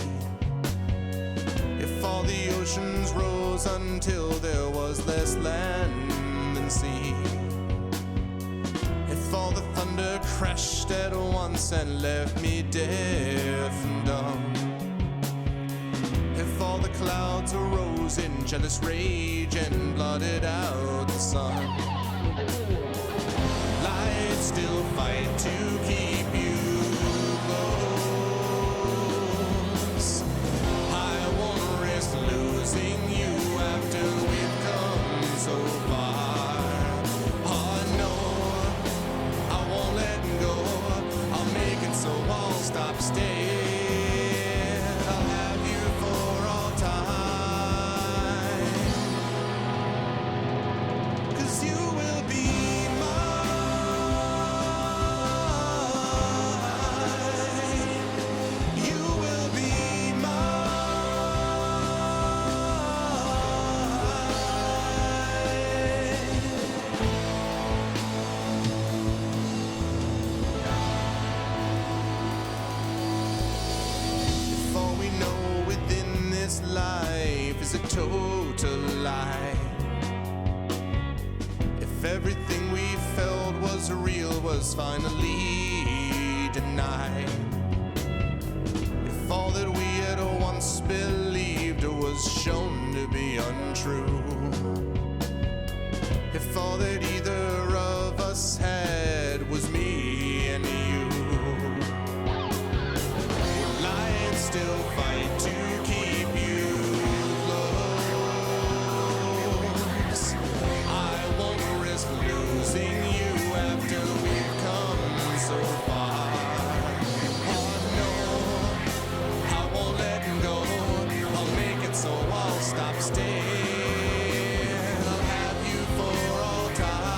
If all the oceans rose until there was less land than sea. If all the thunder crashed at once and left me deaf and dumb. If all the clouds arose in jealous rage and blotted out the sun. Lights still fight to keep you close. I won't risk losing you after we've come so far. Oh no, I won't let go. I'll make it so I'll stop staying. I'll have you for all time. 'Cause you will be mine. You will be If all we know within this life is a total lie. If everything we felt was real was finally denied. If all that we had once believed was shown to be untrue. If all that either of us had was me and you. Lions still fight to keep you close. I won't risk losing you after we've come so far. Oh no, I won't let go. I'll make it so I'll stop staying. I'll have you for all time.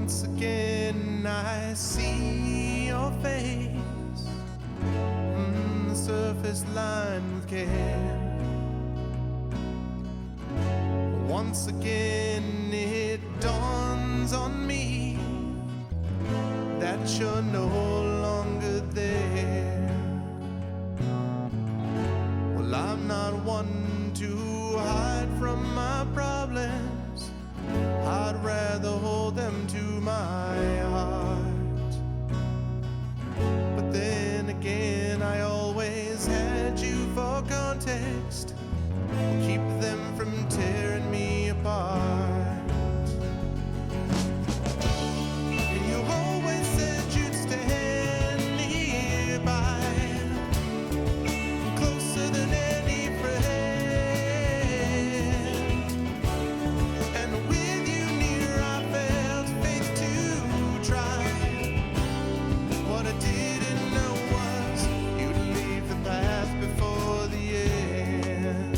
once again I see your face, the surface lined with care. Once again it dawns on me that you're no longer there. Well, I'm not one to hide from my problems. I'd rather hold them to my heart. But then again, I always had you for context. Keep them from tearing me apart. And you always said you'd stand nearby, closer than any friend. And with you near, I felt faith to try. What I didn't know was you'd leave the path before the end.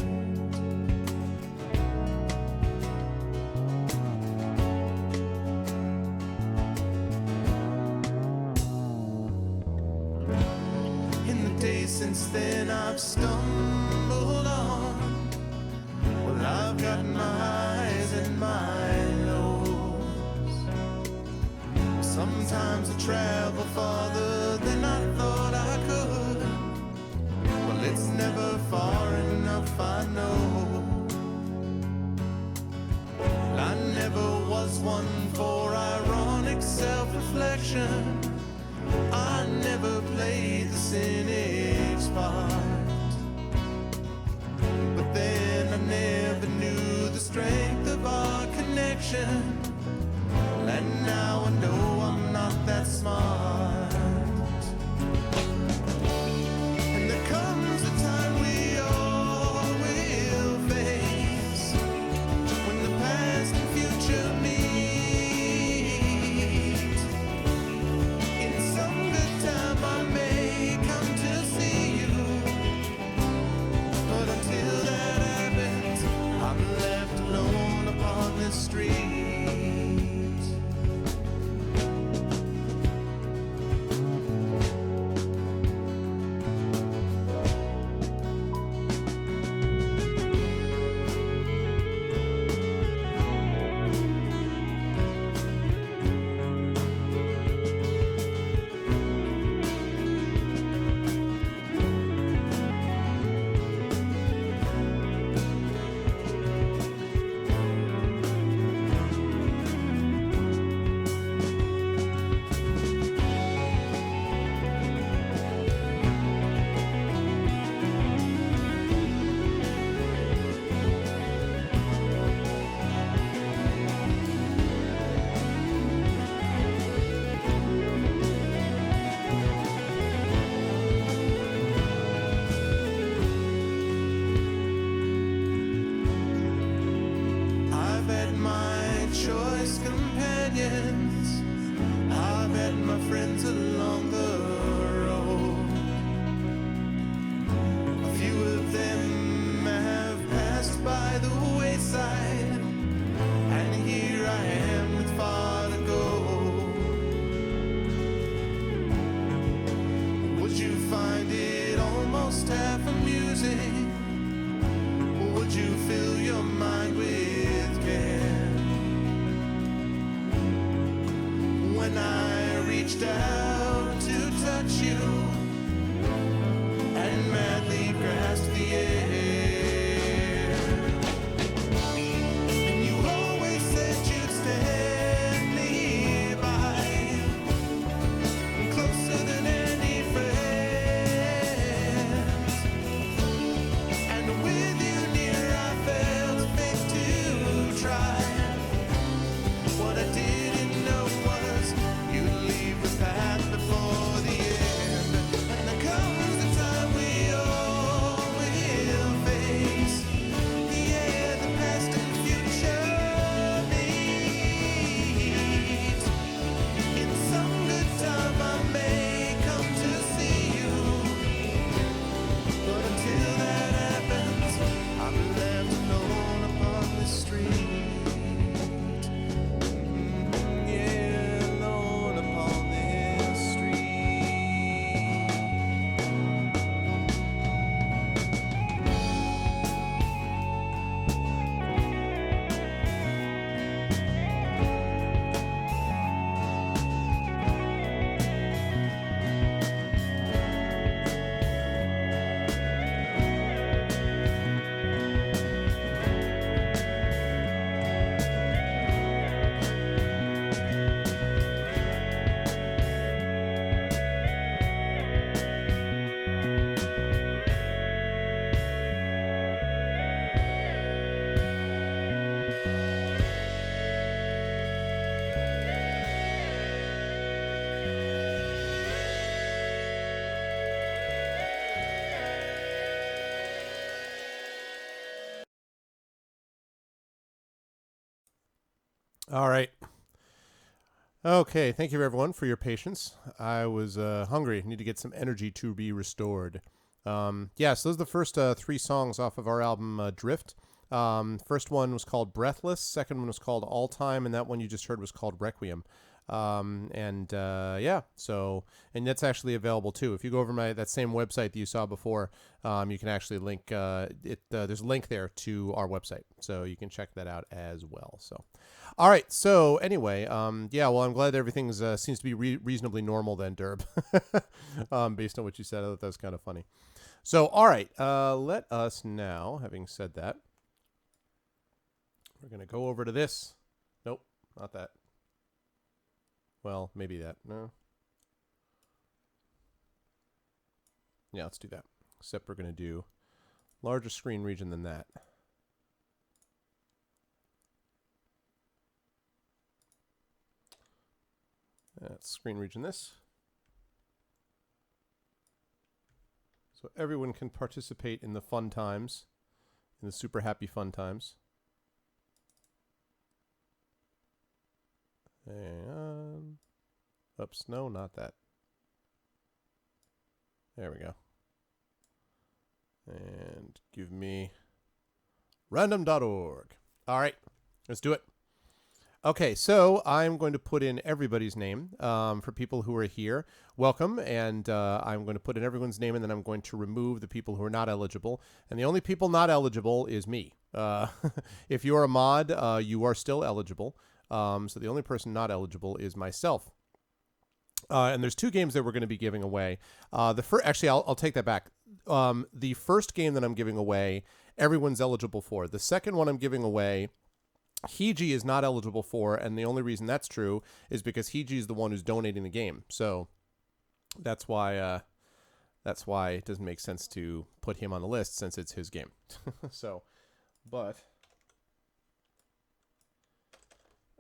In the days since then, I've stumbled on. Well, I've got my highs and my lows. Sometimes I travel farther than I thought I could. Well, it's never far enough, I know. I never was one for ironic self-reflection. I never played the cynic's part. But then I never knew the strength of our connection. And now I know I'm not that smart. And there comes a time we all will face, when the past and future meet. In some good time I may come to see you, but until that happens, I'm left alone upon this street. I've had my choice companions. I've had my friends along the road. A few of them have passed by the wayside, and here I am with far to go. Would you find it almost half amusing? Would you fill your mind with care when I reached out to touch you and madly grasped the air? And you always said you'd stand nearby, closer than any friend. And with you near, I felt faith to try. What I didn't know was you'd leave the path All right. Okay, thank you everyone for your patience. I was hungry. Need to get some energy to be restored. So those are the first 3 songs off of our album Drift. First one was called Breathless. Second one was called All Time, and that one you just heard was called Requiem. And that's actually available too. If you go over that same website that you saw before, you can actually link it. There's a link there to our website, so you can check that out as well. So, all right. So anyway, I'm glad everything seems to be reasonably normal then, Derb. Based on what you said, I thought that was kind of funny. So, all right. Let us now, having said that, we're gonna go over to this. Nope, not that. Well, maybe that. No. Yeah, let's do that. Except we're going to do larger screen region than that. Let's screen region this. So everyone can participate in the fun times, in the super happy fun times. And oops, no, not that. There we go. And give me random.org. All right, let's do it. Okay, so I'm going to put in everybody's name for people who are here. Welcome, and I'm going to put in everyone's name, and then I'm going to remove the people who are not eligible. And the only people not eligible is me. If you're a mod, you are still eligible. So the only person not eligible is myself. And there's 2 games that we're going to be giving away. I'll take that back. The first game that I'm giving away, everyone's eligible for. The second one I'm giving away, Hiji is not eligible for, and the only reason that's true is because Hiji is the one who's donating the game. So that's why it doesn't make sense to put him on the list since it's his game.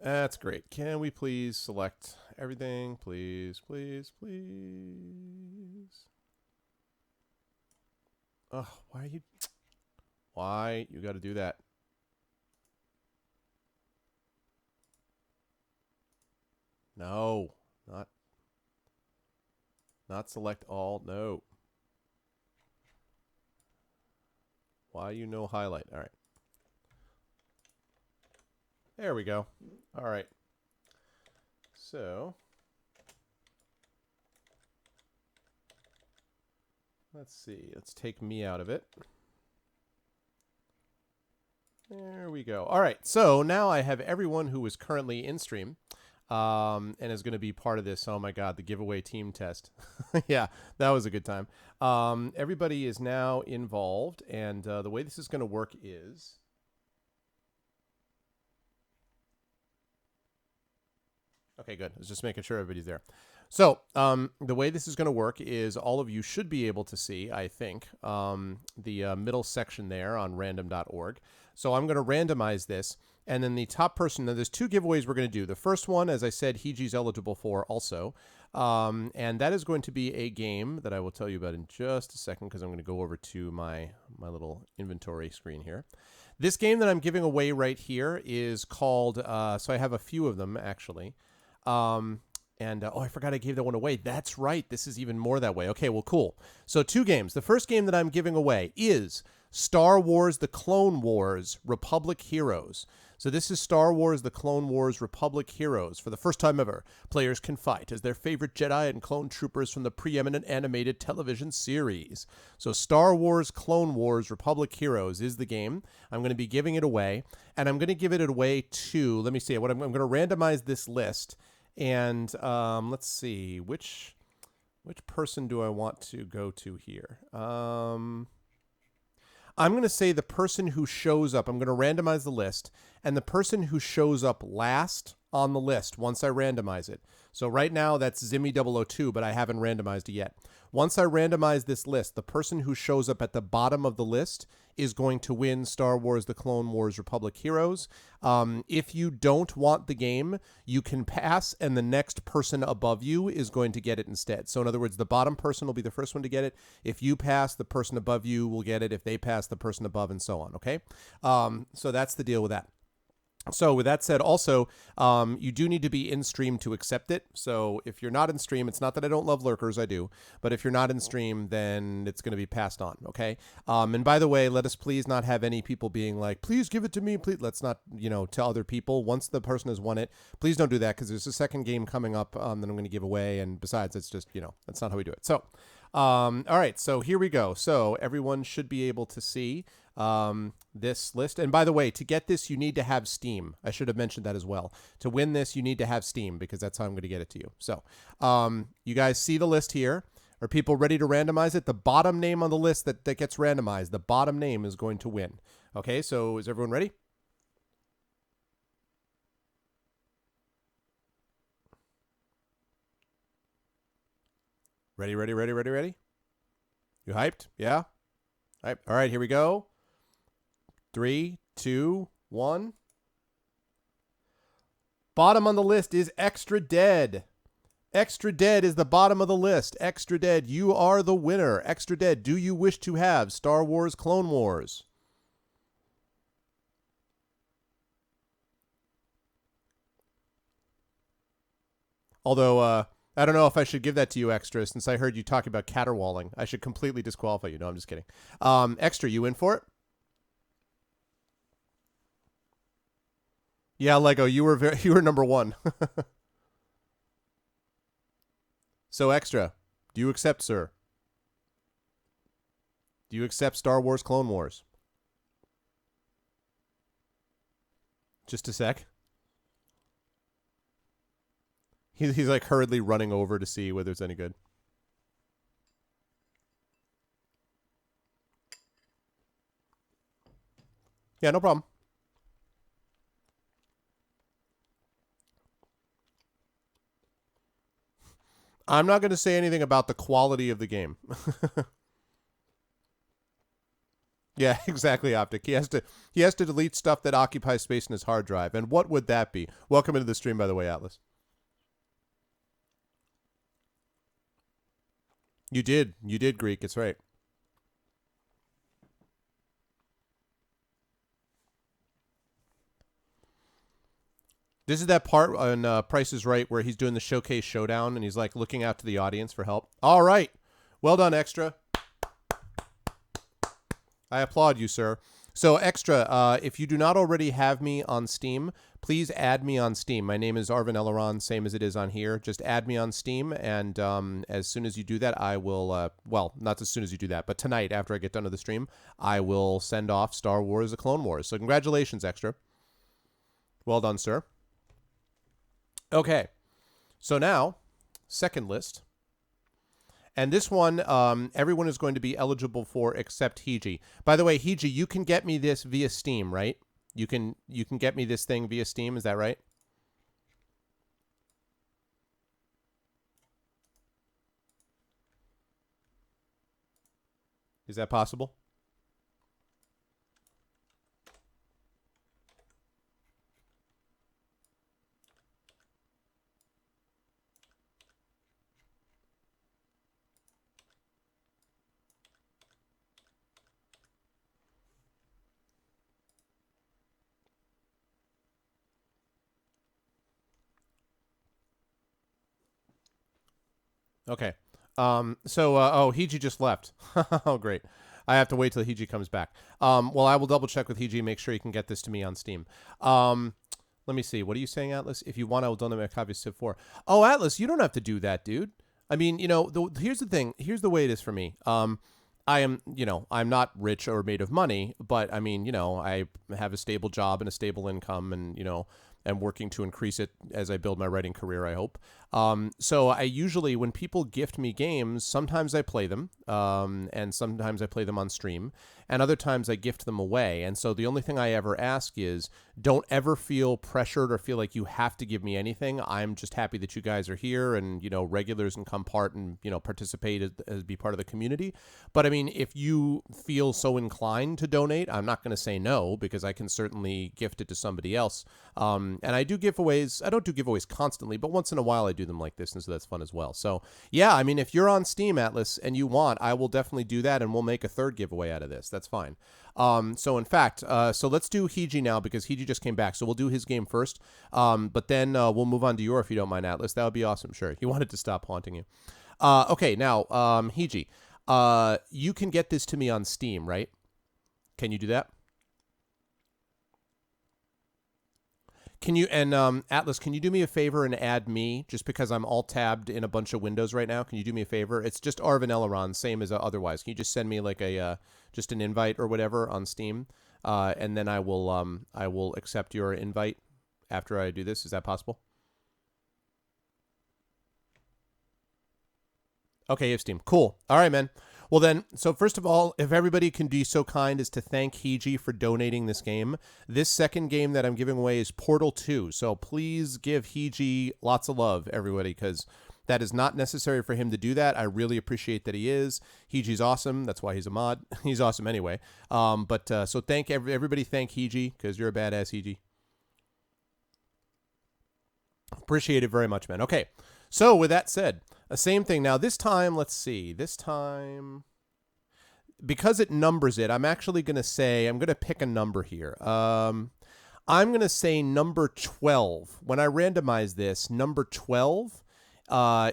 That's great. Can we please select everything? Please, please, please. Oh, why you got to do that? No, not select all. No. Why you no highlight? All right. There we go. All right. So let's see. Let's take me out of it. There we go. All right. So now I have everyone who is currently in stream and is going to be part of this. Oh my God, the giveaway team test. Yeah, that was a good time. Everybody is now involved, and the way this is going to work is... Okay, good. I was just making sure everybody's there. So the way this is going to work is all of you should be able to see, I think, the middle section there on random.org. So I'm going to randomize this, and then the top person, now there's 2 giveaways we're going to do. The first one, as I said, Hiji's eligible for also, and that is going to be a game that I will tell you about in just a second because I'm going to go over to my little inventory screen here. This game that I'm giving away right here is called, so I have a few of them actually. I forgot I gave that one away. That's right. This is even more that way. Okay, well, cool. So 2 games. The first game that I'm giving away is Star Wars The Clone Wars Republic Heroes. So this is Star Wars The Clone Wars Republic Heroes. For the first time ever, players can fight as their favorite Jedi and clone troopers from the preeminent animated television series. So Star Wars Clone Wars Republic Heroes is the game. I'm going to be giving it away, and I'm going to give it away to, let me see, I'm going to randomize this list, and let's see, which person do I want to go to here? I'm going to say the person who shows up. I'm going to randomize the list, and the person who shows up last on the list once I randomize it. So right now that's Zimmy002, but I haven't randomized it yet. Once I randomize this list, the person who shows up at the bottom of the list is going to win Star Wars The Clone Wars Republic Heroes. If you don't want the game, you can pass, and the next person above you is going to get it instead. So in other words, the bottom person will be the first one to get it. If you pass, the person above you will get it. If they pass, the person above, and so on, okay? So that's the deal with that. So with that said, also, you do need to be in stream to accept it. So if you're not in stream, it's not that I don't love lurkers, I do. But if you're not in stream, then it's going to be passed on, okay? And by the way, let us please not have any people being like, please give it to me, please. Let's not, tell other people. Once the person has won it, please don't do that because there's a second game coming up that I'm going to give away. And besides, it's just, that's not how we do it. So, all right, so here we go. So everyone should be able to see this list. And by the way, to get this, you need to have Steam. I should have mentioned that as well. To win this, you need to have Steam because that's how I'm going to get it to you. So you guys see the list here. Are people ready to randomize it? The bottom name on the list that gets randomized, the bottom name is going to win. Okay, so is everyone ready? Ready, ready, ready, ready, ready? You hyped? Yeah? All right, here we go. 3, 2, 1. Bottom on the list is Extra Dead. Extra Dead is the bottom of the list. Extra Dead, you are the winner. Extra Dead, do you wish to have Star Wars Clone Wars? Although, I don't know if I should give that to you, Extra, since I heard you talk about caterwauling. I should completely disqualify you. No, I'm just kidding. Extra, you in for it? Yeah, Lego, you were number 1. So, Extra, do you accept, sir? Do you accept Star Wars Clone Wars? Just a sec. He's like hurriedly running over to see whether it's any good. Yeah, no problem. I'm not going to say anything about the quality of the game. Yeah, exactly, Optic. He has to delete stuff that occupies space in his hard drive. And what would that be? Welcome into the stream, by the way, Atlas. You did, Greek. It's right. This is that part on Price is Right where he's doing the showcase showdown and he's like looking out to the audience for help. All right. Well done, Extra. I applaud you, sir. So, Extra, if you do not already have me on Steam, please add me on Steam. My name is Arvin Eleron, same as it is on here. Just add me on Steam, and as soon as you do that, I will, well, not as soon as you do that, but tonight, after I get done with the stream, I will send off Star Wars: The Clone Wars. So, congratulations, Extra. Well done, sir. Okay. So now, second list. And this one, everyone is going to be eligible for except Hiji. By the way, Hiji, you can get me this via Steam, right? You can get me this thing via Steam, is that right? Is that possible? Okay. Oh, Hiji just left. Oh, great. I have to wait till Hiji comes back. Well, I will double check with Hiji, make sure he can get this to me on Steam. Let me see. What are you saying, Atlas? If you want, I will donate my copy of Civ 4. Oh, Atlas, you don't have to do that, dude. I mean, here's the thing. Here's the way it is for me. I am, I'm not rich or made of money, but I mean, I have a stable job and a stable income and, am working to increase it as I build my writing career, I hope. So I usually, when people gift me games, sometimes I play them, and sometimes I play them on stream, and other times I gift them away. And so the only thing I ever ask is, don't ever feel pressured or feel like you have to give me anything. I'm just happy that you guys are here and, regulars can come part and, participate as be part of the community. But I mean, if you feel so inclined to donate, I'm not going to say no, because I can certainly gift it to somebody else. And I do giveaways. I don't do giveaways constantly, but once in a while I do. do them like this, and so that's fun as well. So yeah, I mean, if you're on Steam, Atlas, and you want, I will definitely do that, and we'll make a third giveaway out of this. That's fine. So in fact, so let's do Hiji now, because Hiji just came back. So we'll do his game first, but then we'll move on to your, if you don't mind, Atlas. That would be awesome. Sure. He wanted to stop haunting you. Okay, now, Hiji, you can get this to me on Steam, right? Can you do that? Can you, and Atlas, can you do me a favor and add me, just because I'm all tabbed in a bunch of windows right now? Can you do me a favor? It's just Arvin Eleron, same as otherwise. Can you just send me like a just an invite or whatever on Steam, and then I will accept your invite after I do this. Is that possible? Okay, you have Steam. Cool. All right, man. Well then, so first of all, if everybody can be so kind as to thank Hiji for donating this game, this second game that I'm giving away is Portal 2. So please give Hiji lots of love, everybody, because that is not necessary for him to do that. I really appreciate that he is. Hiji's awesome. That's why he's a mod. He's awesome anyway. So thank everybody. Thank Hiji, because you're a badass, Hiji. Appreciate it very much, man. Okay. So with that said, same thing. Now this time, let's see. This time, because it numbers it, I'm actually going to say, I'm going to pick a number here. I'm going to say number 12. When I randomize this, number 12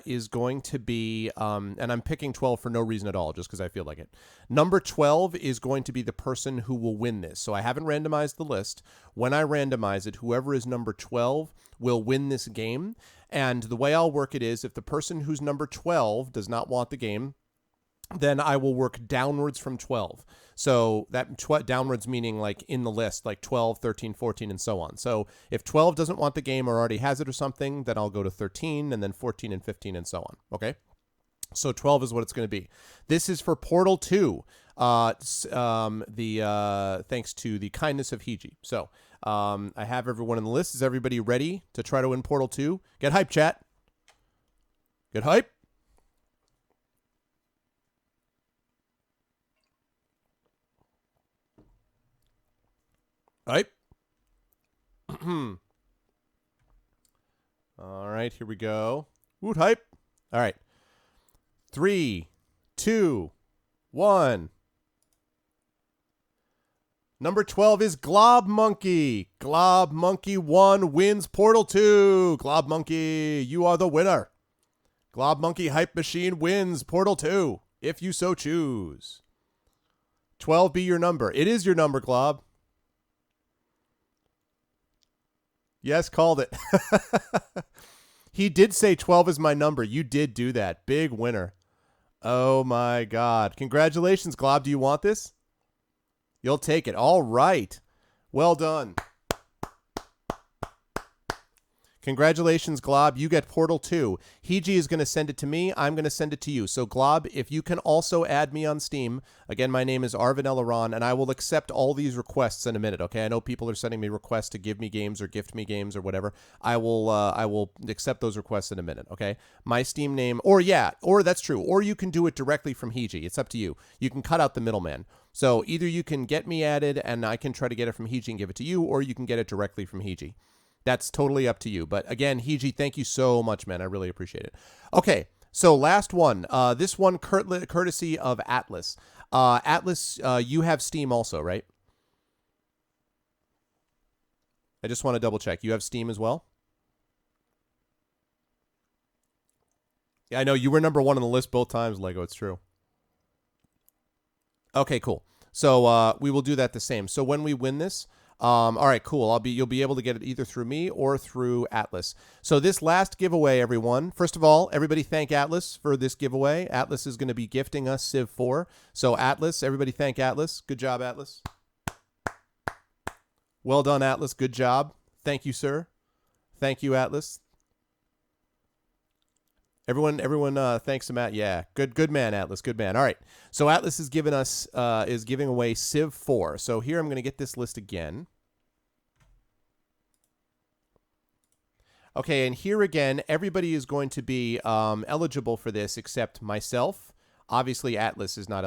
is going to be, and I'm picking 12 for no reason at all, just because I feel like it. Number 12 is going to be the person who will win this. So I haven't randomized the list. When I randomize it, whoever is number 12 will win this game. And the way I'll work it is, if the person who's number 12 does not want the game, then I will work downwards from 12. So that downwards meaning like in the list, like 12, 13, 14, and so on. So if 12 doesn't want the game or already has it or something, then I'll go to 13 and then 14 and 15 and so on. Okay? So 12 is what it's going to be. This is for Portal 2. Thanks to the kindness of Hiji. So I have everyone on the list. Is everybody ready to try to win Portal 2? Get hype, chat. Get hype. Hype. All right, here we go. Woot hype. All right. 3, 2, 1. Number 12 is Glob Monkey. Glob Monkey 1 wins Portal 2. Glob Monkey, you are the winner. Glob Monkey Hype Machine wins Portal 2, if you so choose. 12 be your number. It is your number, Glob. Yes, called it. He did say 12 is my number. You did do that. Big winner. Oh, my God. Congratulations, Glob. Do you want this? You'll take it. All right. Well done. Congratulations, Glob. You get Portal 2. Hiji is going to send it to me. I'm going to send it to you. So, Glob, if you can also add me on Steam. Again, my name is Arvin Eleron, and I will accept all these requests in a minute, okay? I know people are sending me requests to give me games or gift me games or whatever. I will accept those requests in a minute, okay? My Steam name, or that's true. Or you can do it directly from Hiji. It's up to you. You can cut out the middleman. So, either you can get me added, and I can try to get it from Hiji and give it to you, or you can get it directly from Hiji. That's totally up to you. But again, Hiji, thank you so much, man. I really appreciate it. Okay, so last one. This one courtesy of Atlas. Atlas, you have Steam also, right? I just want to double check. You have Steam as well? Yeah, I know. You were number 1 on the list both times, Lego. It's true. Okay, cool. So we will do that the same. So when we win this... all right, cool. You'll be able to get it either through me or through Atlas. So this last giveaway, everyone. First of all, everybody thank Atlas for this giveaway. Atlas is going to be gifting us Civ 4. So Atlas, everybody thank Atlas. Good job, Atlas. Well done, Atlas. Good job. Thank you, sir. Thank you, Atlas. Everyone, thanks to Matt. Yeah, good man, Atlas. Good man. All right. So Atlas is giving us, is giving away Civ 4. So here I'm going to get this list again. Okay, and here again, everybody is going to be eligible for this except myself. Obviously, Atlas is not eligible.